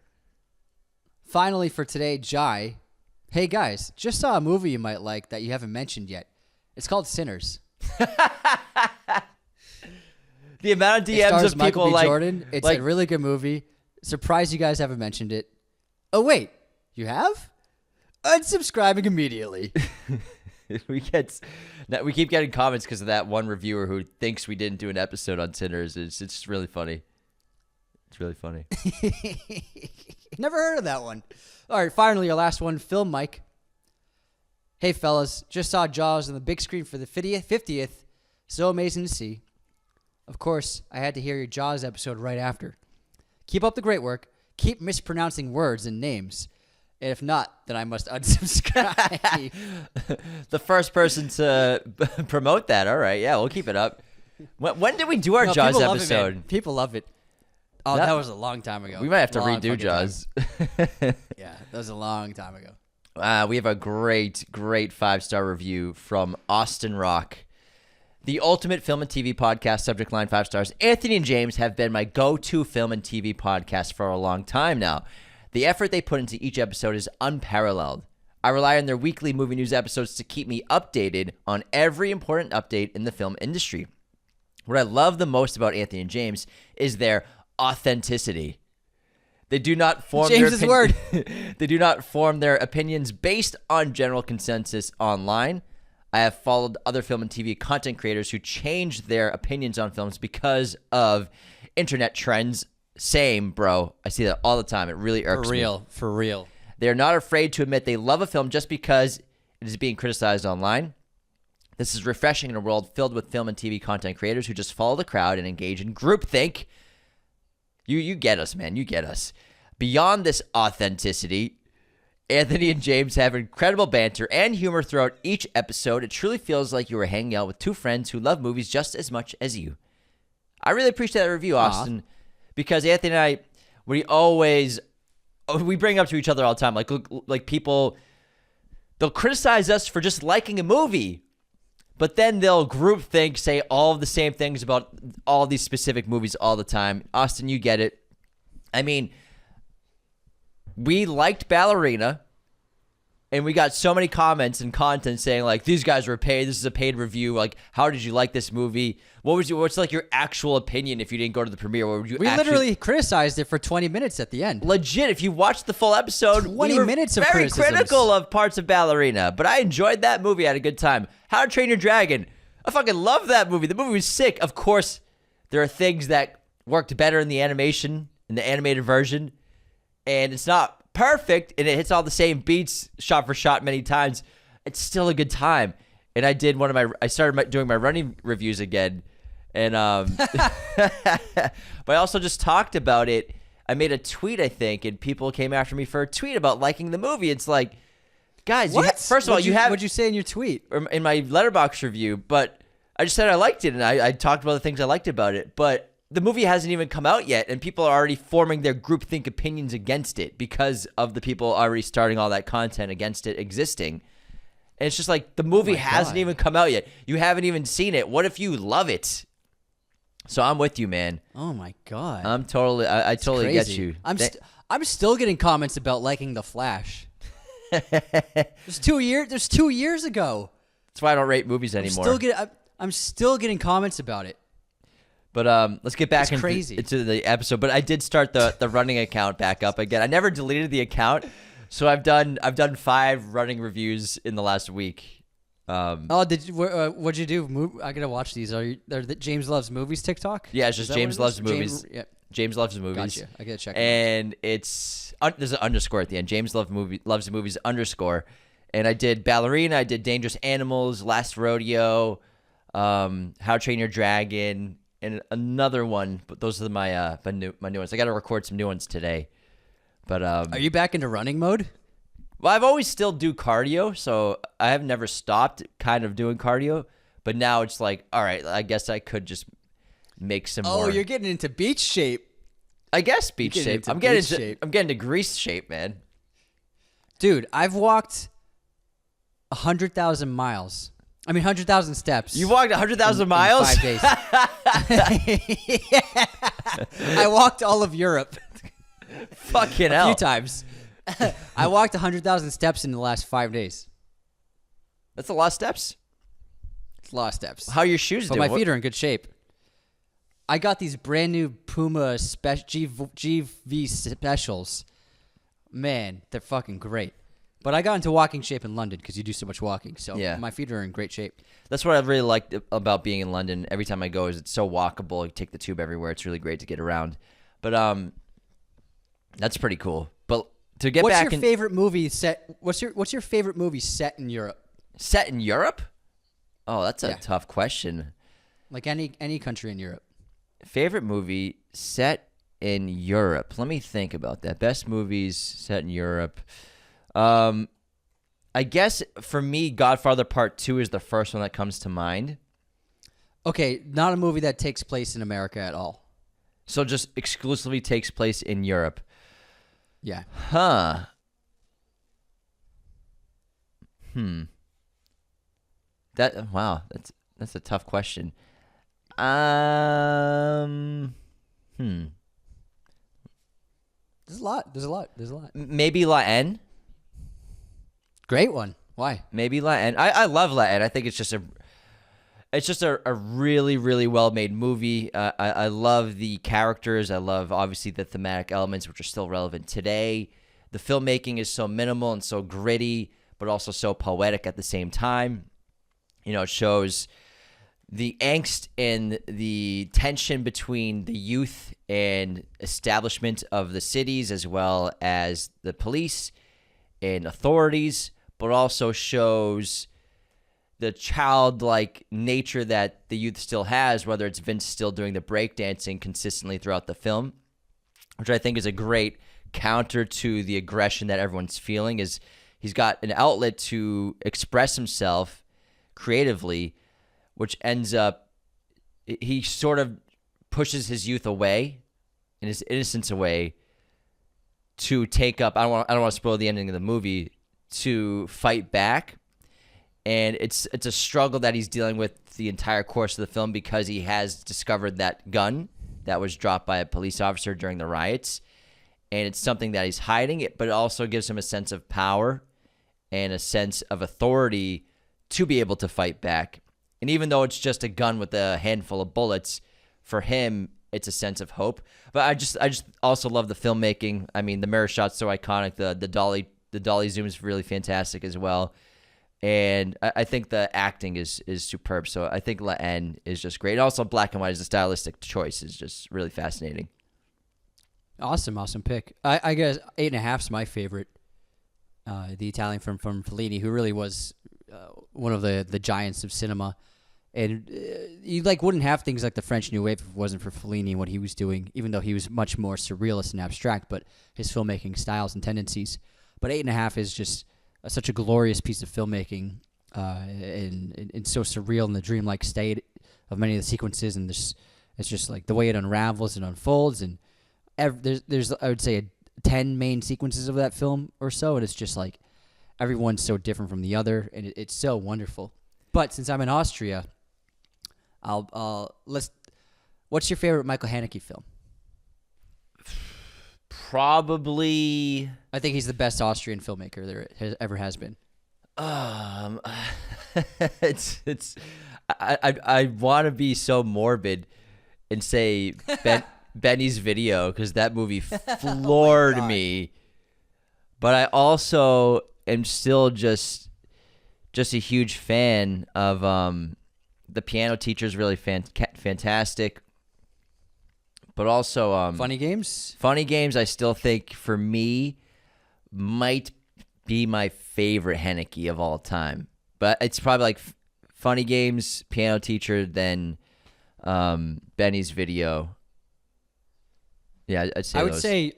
S2: Finally for today, Jai. Hey guys, just saw a movie you might like that you haven't mentioned yet. It's called Sinners.
S1: The amount of DMs of
S2: Michael
S1: people
S2: B.
S1: like
S2: Jordan. It's a really good movie. Surprised you guys haven't mentioned it. Oh wait, you have? Unsubscribing immediately.
S1: we keep getting comments because of that one reviewer who thinks we didn't do an episode on Sinners. It's just really funny. It's really funny.
S2: Never heard of that one. All right, finally, our last one, Film Mike. Hey, fellas, just saw Jaws on the big screen for the 50th. So amazing to see. Of course, I had to hear your Jaws episode right after. Keep up the great work. Keep mispronouncing words and names. And if not, then I must unsubscribe.
S1: The first person to promote that. All right, yeah, we'll keep it up. When did we do our Jaws episode?
S2: People love it. Oh, that was a long time ago.
S1: We might have to redo Jaws.
S2: Yeah, that was a long time ago.
S1: We have a great 5-star review from Austin Rock. The ultimate film and TV podcast, subject line 5 stars. Anthony and James have been my go-to film and TV podcast for a long time now. The effort they put into each episode is unparalleled. I rely on their weekly movie news episodes to keep me updated on every important update in the film industry. What I love the most about Anthony and James is their authenticity. They do not form They do not form their opinions based on general consensus online. I have followed other film and TV content creators who changed their opinions on films because of internet trends. Same, bro. I see that all the time. It really irks me.
S2: For real.
S1: They're not afraid to admit they love a film just because it is being criticized online. This is refreshing in a world filled with film and TV content creators who just follow the crowd and engage in groupthink. You get us, man. You get us. Beyond this authenticity, Anthony and James have incredible banter and humor throughout each episode. It truly feels like you were hanging out with two friends who love movies just as much as you. I really appreciate that review, Austin, because Anthony and I, we bring up to each other all the time. Like people, they'll criticize us for just liking a movie, but then they'll groupthink, say all of the same things about all these specific movies all the time. Austin, you get it. I mean, we liked Ballerina, and we got so many comments and content saying, like, these guys were paid. This is a paid review. Like, how did you like this movie? What's like your actual opinion if you didn't go to the premiere? What would you
S2: literally criticized it for 20 minutes at the end.
S1: Legit, if you watched the full episode,
S2: 20
S1: we were
S2: minutes of
S1: very
S2: criticisms.
S1: critical of parts of Ballerina, but I enjoyed that movie. I had a good time. How to Train Your Dragon. I fucking love that movie. The movie was sick. Of course, there are things that worked better in the animation, in the animated version, and it's not perfect, and it hits all the same beats shot for shot many times. It's still a good time. And I started doing my running reviews again, and but I also just talked about it. I made a tweet, I think, and people came after me for a tweet about liking the movie. It's like, guys, first of all, what'd
S2: you say in your tweet?
S1: In my Letterboxd review, but I just said I liked it, and I talked about the things I liked about it, but the movie hasn't even come out yet, and people are already forming their groupthink opinions against it because of the people already starting all that content against it existing. And it's just like, the movie hasn't even come out yet. You haven't even seen it. What if you love it? So I'm with you, man.
S2: Oh my God.
S1: I totally get you.
S2: I'm still getting comments about liking The Flash. There's 2 years ago.
S1: That's why I don't rate movies anymore.
S2: I'm still getting comments about it.
S1: But let's get back into the episode. But I did start the running account back up again. I never deleted the account, so I've done 5 running reviews in the last week.
S2: What'd you do? I gotta watch these. They're the James Loves Movies TikTok?
S1: Yeah, it's just James Loves Movies. James Loves Movies.
S2: Gotcha. I gotta check.
S1: And there's an underscore at the end. James Loves Movies _. And I did Ballerina. I did Dangerous Animals, Last Rodeo, How to Train Your Dragon, and another one, but those are my new ones. I got to record some new ones today. But
S2: are you back into running mode?
S1: Well, I've always still do cardio, so I have never stopped kind of doing cardio. But now it's like, all right, I guess I could just make some more.
S2: Oh, you're getting into beach shape.
S1: I guess beach shape. I'm getting to grease shape, man.
S2: Dude, I've walked 100,000 miles. 100,000 steps.
S1: You walked 100,000 miles?
S2: In 5 days. I walked all of Europe.
S1: Fucking hell.
S2: A few times. I walked 100,000 steps in the last 5 days.
S1: That's a lot of steps.
S2: It's a lot of steps.
S1: How are your shoes doing?
S2: But my feet are in good shape. I got these brand new Puma GV specials. Man, they're fucking great. But I got into walking shape in London because you do so much walking. So my feet are in great shape.
S1: That's what I really liked about being in London. Every time I go, is it's so walkable. You take the tube everywhere. It's really great to get around. But that's pretty cool. But to get
S2: what's
S1: back,
S2: your favorite movie set? What's your favorite movie set in Europe?
S1: Set in Europe? Oh, that's a tough question.
S2: Like any country in Europe.
S1: Favorite movie set in Europe. Let me think about that. Best movies set in Europe. I guess for me, Godfather Part 2 is the first one that comes to mind.
S2: Okay, not a movie that takes place in America at all.
S1: So just exclusively takes place in Europe.
S2: Yeah.
S1: Huh. That's a tough question.
S2: There's a lot.
S1: Maybe La Haine.
S2: Great one. Why?
S1: Maybe La Haine. I love La Haine. I think it's just a really, really well-made movie. I love the characters. I love, obviously, the thematic elements, which are still relevant today. The filmmaking is so minimal and so gritty, but also so poetic at the same time. You know, it shows the angst and the tension between the youth and establishment of the cities, as well as the police and authorities, but also shows the childlike nature that the youth still has, whether it's Vince still doing the breakdancing consistently throughout the film, which I think is a great counter to the aggression that everyone's feeling is he's got an outlet to express himself creatively, which ends up he sort of pushes his youth away and his innocence away to take up. I don't want to spoil the ending of the movie, to fight back, and it's a struggle that he's dealing with the entire course of the film because he has discovered that gun that was dropped by a police officer during the riots, and it's something that he's hiding it, but it also gives him a sense of power and a sense of authority to be able to fight back. And even though it's just a gun with a handful of bullets, for him it's a sense of hope. But I just also love the filmmaking. I mean, the mirror shot's so iconic. The dolly zoom is really fantastic as well. And I think the acting is superb. So I think La Haine is just great. Also, black and white as a stylistic choice is just really fascinating.
S2: Awesome pick. I guess 8.5 is my favorite. The Italian film from Fellini, who really was one of the giants of cinema. And you wouldn't have things like the French New Wave if it wasn't for Fellini and what he was doing, even though he was much more surrealist and abstract, but his filmmaking styles and tendencies. But 8.5 is just such a glorious piece of filmmaking, and so surreal in the dreamlike state of many of the sequences, and it's just like the way it unravels and unfolds, and there's I would say 10 main sequences of that film or so, and it's just like everyone's so different from the other, and it's so wonderful. But since I'm in Austria, what's your favorite Michael Haneke film?
S1: Probably.
S2: I think he's the best Austrian filmmaker there ever has been.
S1: I want to be so morbid and say Benny's Video, because that movie floored me. But I also am still just a huge fan of The Piano Teacher is really fantastic. But also
S2: Funny Games?
S1: Funny Games, I still think, for me, might be my favorite Haneke of all time. But it's probably like Funny Games, Piano Teacher, then Benny's Video. Yeah, I'd say
S2: I would
S1: those.
S2: say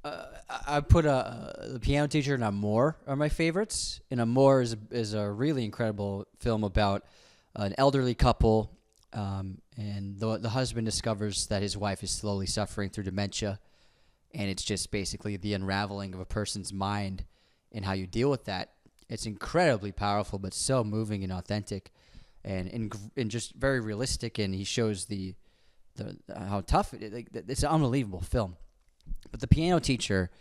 S2: I put The Piano Teacher and Amour are my favorites. And Amour is a really incredible film about an elderly couple, and the husband discovers that his wife is slowly suffering through dementia, and it's just basically the unraveling of a person's mind and how you deal with that. It's incredibly powerful, but so moving and authentic, and just very realistic. And he shows the how tough it is. It's an unbelievable film. But The Piano Teacher,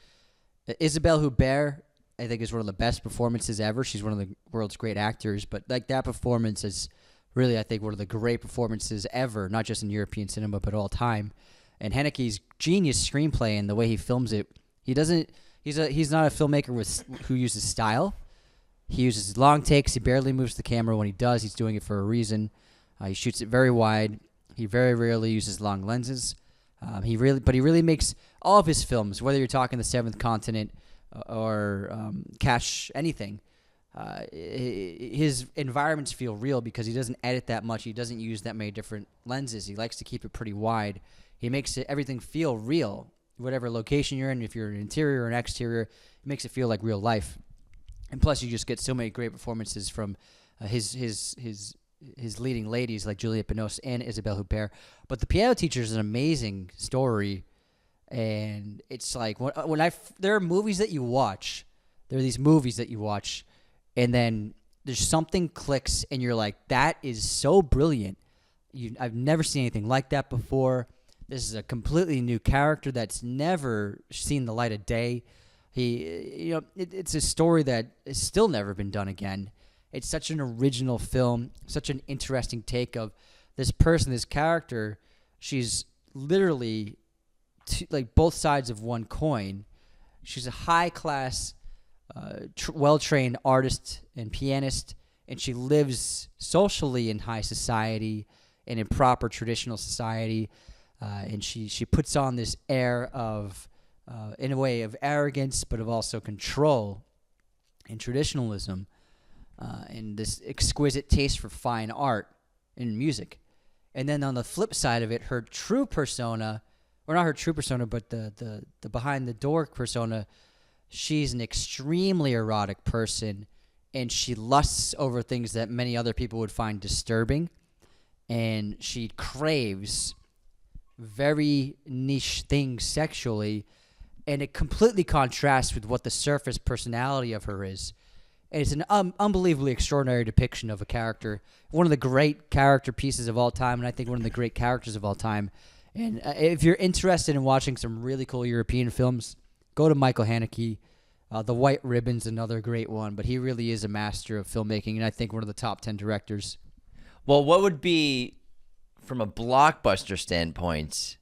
S2: Isabelle Huppert, I think, is one of the best performances ever. She's one of the world's great actors, but that performance is really, I think, one of the great performances ever, not just in European cinema, but all time. And Haneke's genius screenplay and the way he films it, he's not a filmmaker who uses style. He uses long takes. He barely moves the camera. When he does, he's doing it for a reason. He shoots it very wide. He very rarely uses long lenses. He really makes all of his films, whether you're talking The Seventh Continent or Cash Anything, his environments feel real because he doesn't edit that much. He doesn't use that many different lenses. He likes to keep it pretty wide. He makes everything feel real, whatever location you're in. If you're an interior or an exterior, it makes it feel like real life. And plus, you just get so many great performances from his leading ladies like Juliette Binoche and Isabelle Huppert. But The Piano Teacher is an amazing story, and it's like there are movies that you watch. There are these movies that you watch, and then there's something clicks, and you're like, that is so brilliant. I've never seen anything like that before. This is a completely new character that's never seen the light of day. It's a story that has still never been done again. It's such an original film, such an interesting take of this person, this character. She's literally like both sides of one coin. She's a high-class, well-trained artist and pianist, and she lives socially in high society and in proper traditional society. And she puts on this air of, in a way, of arrogance, but of also control and traditionalism, and this exquisite taste for fine art and music. And then on the flip side of it, her true persona, or not her true persona, but the behind the door persona, she's an extremely erotic person, and she lusts over things that many other people would find disturbing, and she craves very niche things sexually, and it completely contrasts with what the surface personality of her is. And it's an unbelievably extraordinary depiction of a character, one of the great character pieces of all time, and I think one of the great characters of all time. And if you're interested in watching some really cool European films, go to Michael Haneke. The White Ribbon's another great one, but he really is a master of filmmaking, and I think one of the top 10 directors.
S1: Well, what would be, from a blockbuster standpoint,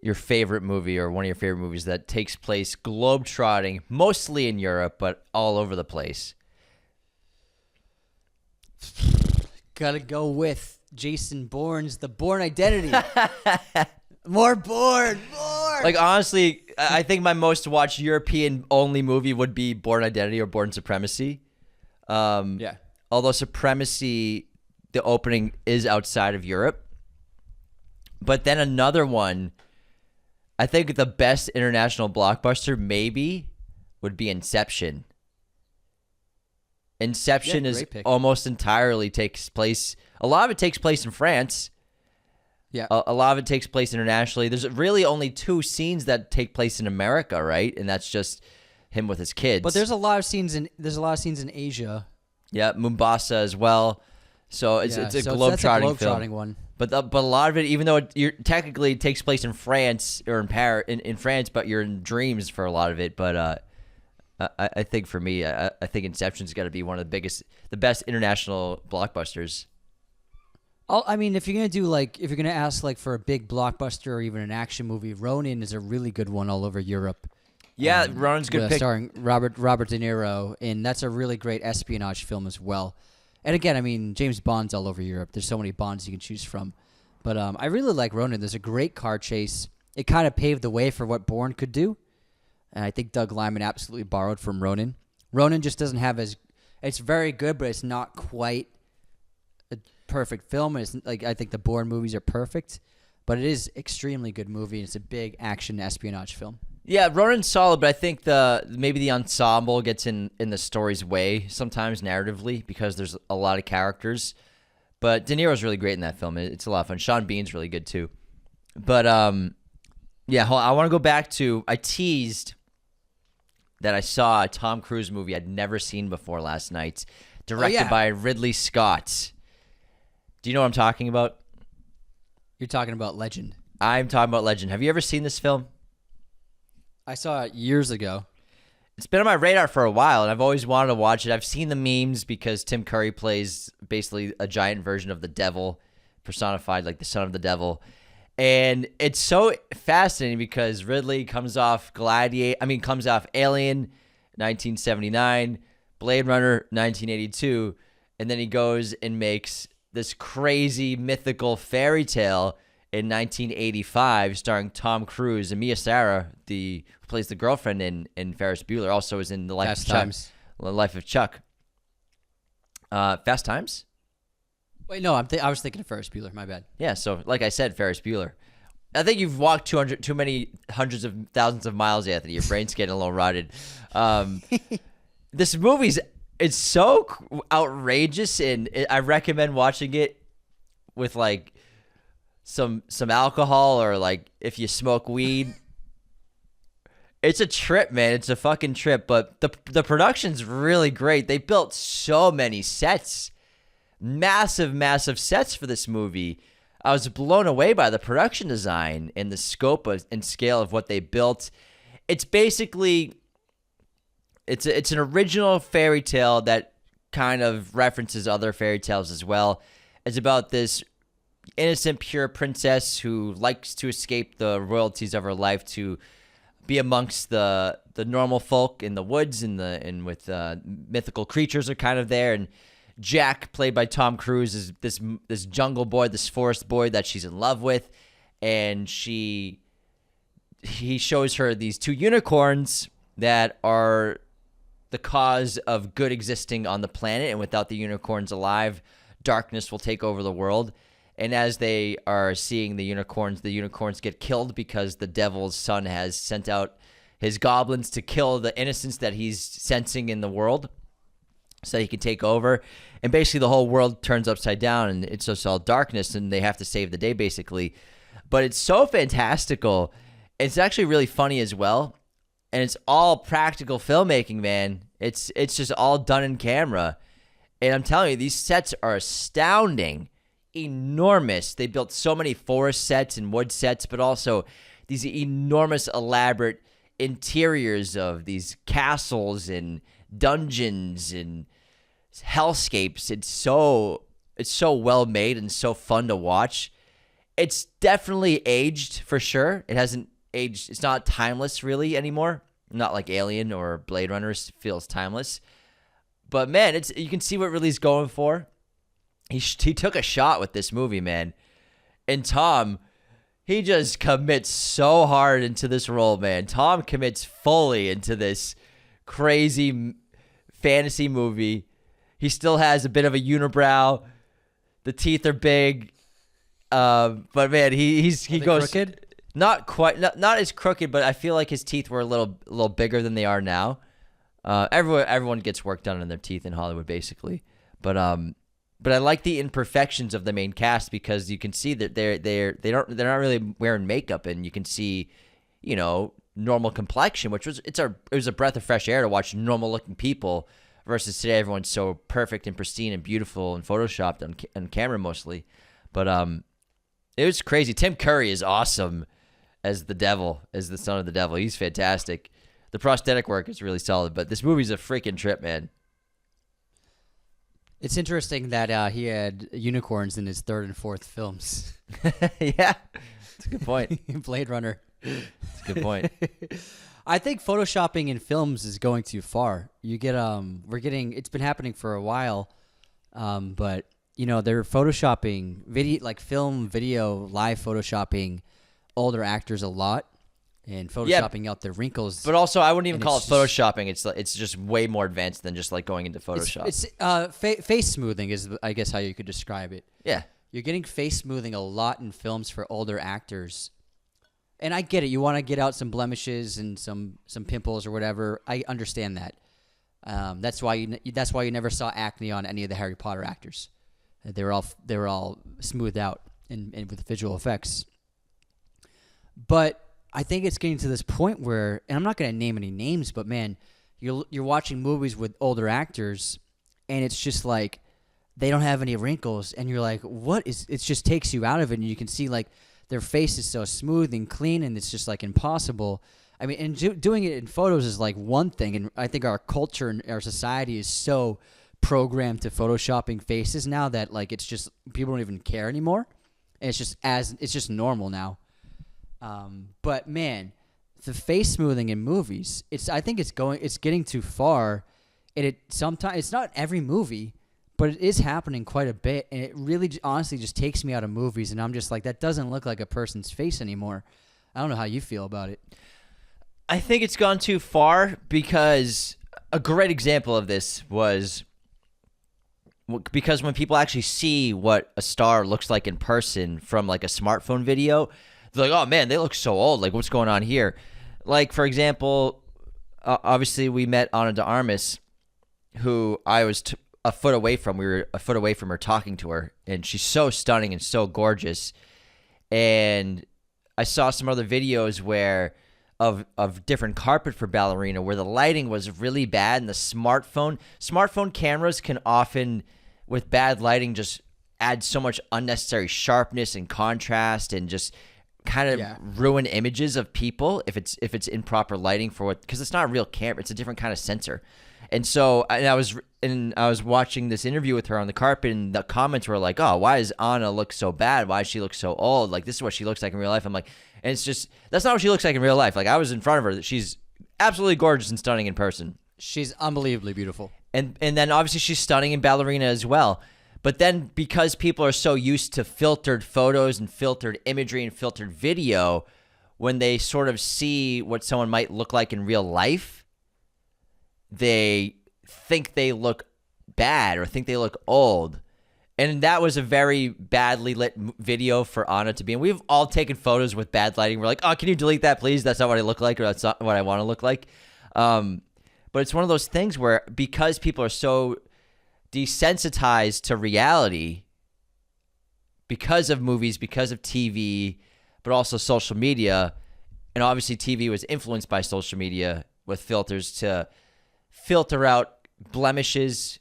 S1: your favorite movie or one of your favorite movies that takes place globe-trotting, mostly in Europe, but all over the place?
S2: Gotta go with Jason Bourne's The Bourne Identity. More Bourne.
S1: Like, honestly, I think my most watched European-only movie would be Bourne Identity or Bourne Supremacy.
S2: Yeah.
S1: Although Supremacy, the opening is outside of Europe. But then another one, I think the best international blockbuster maybe would be Inception. Inception is almost entirely takes place. A lot of it takes place in France.
S2: Yeah.
S1: A lot of it takes place internationally. There's really only 2 scenes that take place in America, right? And that's just him with his kids.
S2: But there's a lot of scenes in Asia.
S1: Yeah, Mombasa as well. So it's a globe-trotting film.
S2: One.
S1: But a lot of it, even though it technically takes place in France or in Paris, in France, but you're in dreams for a lot of it. But I think for me, I think Inception's got to be one of the best international blockbusters.
S2: I mean, if you're gonna ask like for a big blockbuster or even an action movie, Ronin is a really good one all over Europe.
S1: Yeah, Ronin's good pick.
S2: Starring Robert De Niro, and that's a really great espionage film as well. And again, I mean, James Bond's all over Europe. There's so many Bonds you can choose from. But I really like Ronin. There's a great car chase. It kind of paved the way for what Bourne could do. And I think Doug Liman absolutely borrowed from Ronin. Ronin just doesn't have it's very good, but it's not quite a perfect film. It's like, I think the Bourne movies are perfect, but it is extremely good movie. And it's a big action espionage film.
S1: Yeah, Ronin's solid, but I think maybe the ensemble gets in the story's way sometimes narratively because there's a lot of characters. But De Niro's really great in that film. It's a lot of fun. Sean Bean's really good too. But yeah, I want to go back to, I teased that I saw a Tom Cruise movie I'd never seen before last night, directed by Ridley Scott. Do you know what I'm talking about?
S2: You're talking about Legend.
S1: I'm talking about Legend. Have you ever seen this film?
S2: I saw it years ago.
S1: It's been on my radar for a while, and I've always wanted to watch it. I've seen the memes because Tim Curry plays basically a giant version of the devil, personified like the son of the devil. And it's so fascinating because Ridley comes off Alien, 1979, Blade Runner, 1982, and then he goes and makes this crazy mythical fairy tale in 1985, starring Tom Cruise and Mia Sara, who plays the girlfriend in Ferris Bueller, also is in The Life of Chuck. Life of Chuck. Fast Times?
S2: Wait, no, I was thinking of Ferris Bueller. My bad.
S1: Yeah, so like I said, Ferris Bueller. I think you've walked too many hundreds of thousands of miles, Anthony. Your brain's getting a little rotted. This it's so outrageous, and I recommend watching it with like some alcohol or like if you smoke weed. It's a trip, man. It's a fucking trip. But the production's really great. They built so many sets. Massive sets for this movie. I was blown away by the production design and the scope and scale of what they built. It's basically it's an original fairy tale that kind of references other fairy tales as well. It's about this innocent, pure princess who likes to escape the royalties of her life to be amongst the normal folk in the woods and with mythical creatures are kind of there. And Jack, played by Tom Cruise, is this jungle boy, this forest boy that she's in love with, and he shows her these 2 unicorns that are the cause of good existing on the planet, and without the unicorns alive, darkness will take over the world. And as they are seeing the unicorns get killed because the devil's son has sent out his goblins to kill the innocence that he's sensing in the world so he can take over. And basically the whole world turns upside down, and it's just all darkness, and they have to save the day, basically. But it's so fantastical. It's actually really funny as well. And it's all practical filmmaking, man. It's just all done in camera. And I'm telling you, these sets are astounding. Enormous. They built so many forest sets and wood sets, but also these enormous, elaborate interiors of these castles and dungeons and hellscapes. It's so well made and so fun to watch. It's definitely aged for sure. It hasn't aged. It's not timeless really anymore. Not like Alien or Blade Runner feels timeless. But man, you can see what really he's going for. He took a shot with this movie, man. And Tom, he just commits so hard into this role, man. Tom commits fully into this crazy fantasy movie. He still has a bit of a unibrow. The teeth are big. But man, he goes
S2: crooked?
S1: Not quite, not as crooked, but I feel like his teeth were a little bigger than they are now. Everyone gets work done on their teeth in Hollywood, basically. But I like the imperfections of the main cast because you can see that they're not really wearing makeup, and you can see, normal complexion, which it was a breath of fresh air to watch normal looking people versus today everyone's so perfect and pristine and beautiful and photoshopped on camera mostly. But it was crazy. Tim Curry is awesome as the devil, as the son of the devil. He's fantastic. The prosthetic work is really solid, but this movie's a freaking trip, man.
S2: It's interesting that he had unicorns in his third and fourth films.
S1: Yeah, that's a good point.
S2: Blade Runner.
S1: That's a good point.
S2: I think photoshopping in films is going too far. You get it's been happening for a while, but they're photoshopping film, video, live photoshopping older actors a lot and photoshopping out their wrinkles.
S1: But also, I wouldn't even call it photoshopping. It's just way more advanced than just like going into Photoshop.
S2: It's face smoothing is, I guess, how you could describe it.
S1: Yeah.
S2: You're getting face smoothing a lot in films for older actors. And I get it. You want to get out some blemishes and some pimples or whatever. I understand that. That's why you never saw acne on any of the Harry Potter actors. They were all smoothed out and with visual effects. But I think it's getting to this point where, and I'm not going to name any names, but man, you're watching movies with older actors, and it's just like they don't have any wrinkles, and you're like, what is? It just takes you out of it, and you can see like their face is so smooth and clean, and it's just like impossible. I mean, and doing it in photos is like one thing, and I think our culture and our society is so programmed to photoshopping faces now that like it's just people don't even care anymore, and it's just normal now. But man, the face smoothing in movies, I think it's getting too far, and sometimes it's not every movie, but it is happening quite a bit, and it really honestly just takes me out of movies, and I'm just like, that doesn't look like a person's face anymore. I don't know how you feel about it.
S1: I think it's gone too far because a great example of this was because when people actually see what a star looks like in person from like a smartphone video, they're like, oh man, they look so old. Like, what's going on here? Like, for example, obviously we met Ana de Armas, who I was a foot away from. We were a foot away from her talking to her, and she's so stunning and so gorgeous. And I saw some other videos of different carpet for Ballerina where the lighting was really bad, and the smartphone cameras can often, with bad lighting, just add so much unnecessary sharpness and contrast and just kind of ruin images of people if it's improper lighting because it's not a real camera, it's a different kind of sensor. And so I was watching this interview with her on the carpet, and the comments were like, oh, why does Anna look so bad? Why does she look so old? Like, this is what she looks like in real life. I'm like, and it's just, that's not what she looks like in real life. Like, I was in front of her. She's absolutely gorgeous and stunning in person.
S2: She's unbelievably beautiful.
S1: And then obviously she's stunning in Ballerina as well. But then because people are so used to filtered photos and filtered imagery and filtered video, when they sort of see what someone might look like in real life, they think they look bad or think they look old. And that was a very badly lit video for Anna to be in. We've all taken photos with bad lighting. We're like, oh, can you delete that, please? That's not what I look like, or that's not what I want to look like. But it's one of those things where because people are so desensitized to reality because of movies, because of TV, but also social media, and obviously TV was influenced by social media with filters to filter out blemishes,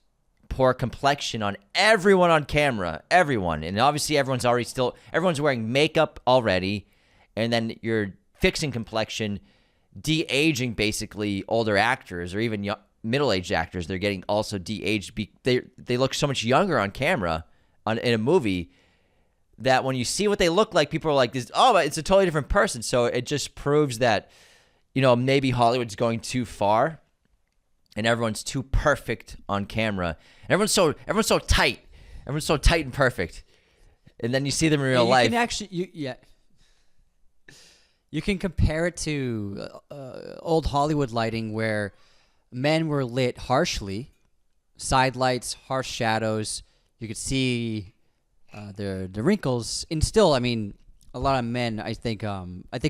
S1: poor complexion on everyone on camera, everyone. And obviously everyone's wearing makeup already, and then you're fixing complexion, de-aging basically older actors or even middle-aged actors. They're getting also de-aged. They look so much younger on camera in a movie that when you see what they look like, people are like, oh, it's a totally different person. So it just proves that, maybe Hollywood's going too far and everyone's too perfect on camera. Everyone's so tight. Everyone's so tight and perfect. And then you see them in real life.
S2: You can actually, you can compare it to old Hollywood lighting where men were lit harshly, side lights, harsh shadows. You could see the wrinkles. And still, I mean, a lot of men, I think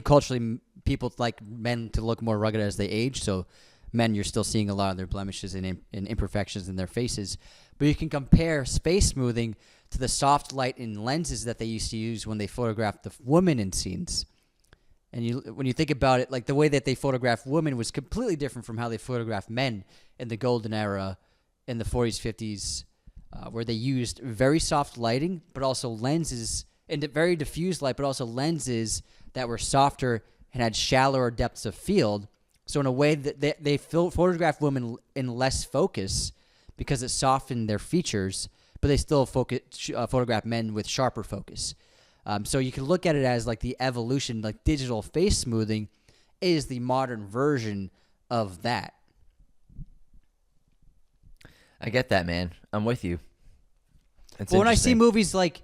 S2: culturally people like men to look more rugged as they age. So men, you're still seeing a lot of their blemishes and imperfections in their faces. But you can compare space smoothing to the soft light in lenses that they used to use when they photographed the women in scenes. And when you think about it, like the way that they photographed women was completely different from how they photographed men in the golden era in the 40s, 50s, where they used very soft lighting, but also lenses, and very diffused light, but also lenses that were softer and had shallower depths of field. So in a way that they photographed women in less focus because it softened their features, but they still photograph men with sharper focus. So you can look at it as like the evolution, like digital face smoothing is the modern version of that.
S1: I get that, man. I'm with you.
S2: But when I see movies like,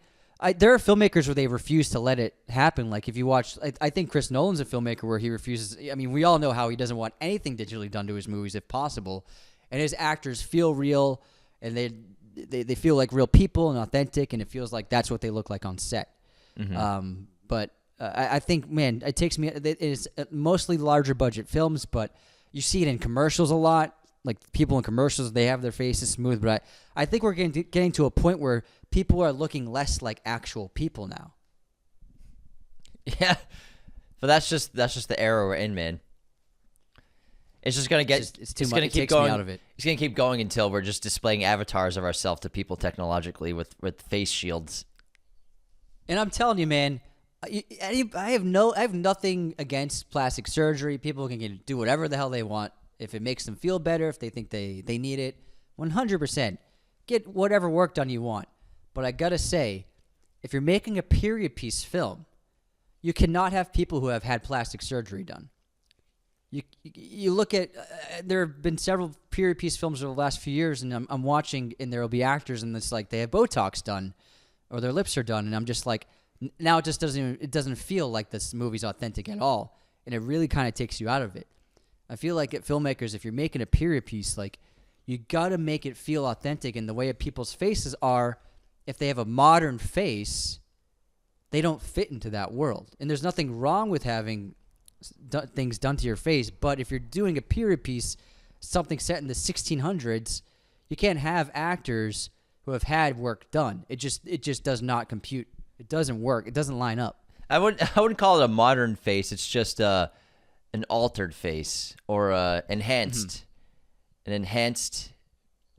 S2: there are filmmakers where they refuse to let it happen. Like if you watch, I think Chris Nolan's a filmmaker where he refuses. I mean, we all know how he doesn't want anything digitally done to his movies if possible. And his actors feel real, and they feel like real people and authentic, and it feels like that's what they look like on set. Mm-hmm. But I think, man, it's mostly larger budget films, but you see it in commercials a lot. Like people in commercials, they have their faces smooth, but I think we're getting to a point where people are looking less like actual people now.
S1: Yeah, but that's just the era we're in, man. It's just gonna get. It's too much. It keep going. Me out of it. It's gonna keep going until we're just displaying avatars of ourselves to people technologically with face shields.
S2: And I'm telling you, man, I have nothing against plastic surgery. People can do whatever the hell they want if it makes them feel better. If they think they need it, 100%. Get whatever work done you want. But I gotta say, if you're making a period piece film, you cannot have people who have had plastic surgery done. You look at there have been several period piece films over the last few years, and I'm watching, and there will be actors, and it's like they have Botox done, or their lips are done, and I'm just like, now it just doesn't feel like this movie's authentic at all, and it really kind of takes you out of it. I feel like at filmmakers, if you're making a period piece, like you gotta make it feel authentic, and the way people's faces are, if they have a modern face, they don't fit into that world, and there's nothing wrong with having things done to your face, but if you're doing a period piece, something set in the 1600s, you can't have actors who have had work done. It just does not compute. It doesn't work. It doesn't line up. I
S1: wouldn't call it a modern face. It's just an altered face or enhanced, an enhanced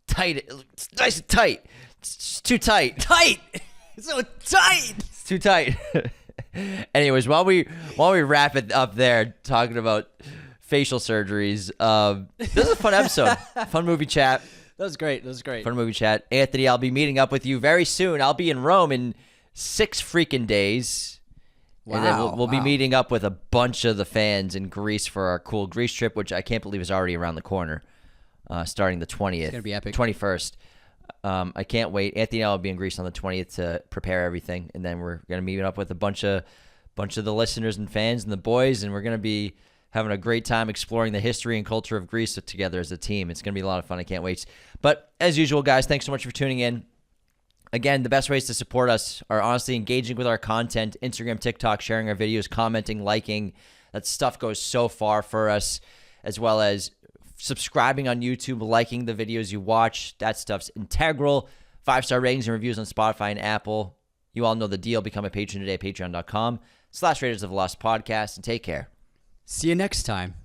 S1: tight. It's nice and tight. It's too tight.
S2: Tight. It's so tight.
S1: It's too tight. Anyways, while we wrap it up there, talking about facial surgeries, this is a fun episode. Fun movie chat.
S2: That was great.
S1: Fun movie chat. Anthony, I'll be meeting up with you very soon. I'll be in Rome in 6 freaking days. Wow. And then we'll be meeting up with a bunch of the fans in Greece for our cool Greece trip, which I can't believe is already around the corner, starting the 20th. It's
S2: going to be epic.
S1: 21st. I can't wait. Anthony and I will be in Greece on the 20th to prepare everything, and then we're going to meet up with a bunch of the listeners and fans and the boys, and we're going to be having a great time exploring the history and culture of Greece together as a team. It's going to be a lot of fun. I can't wait. But as usual, guys, thanks so much for tuning in. Again, the best ways to support us are honestly engaging with our content, Instagram, TikTok, sharing our videos, commenting, liking. That stuff goes so far for us, as well as subscribing on YouTube, liking the videos you watch. That stuff's integral. 5-star ratings and reviews on Spotify and Apple. You all know the deal. Become a patron today at patreon.com/Raiders of the Lost Podcast, and take care.
S2: See you next time.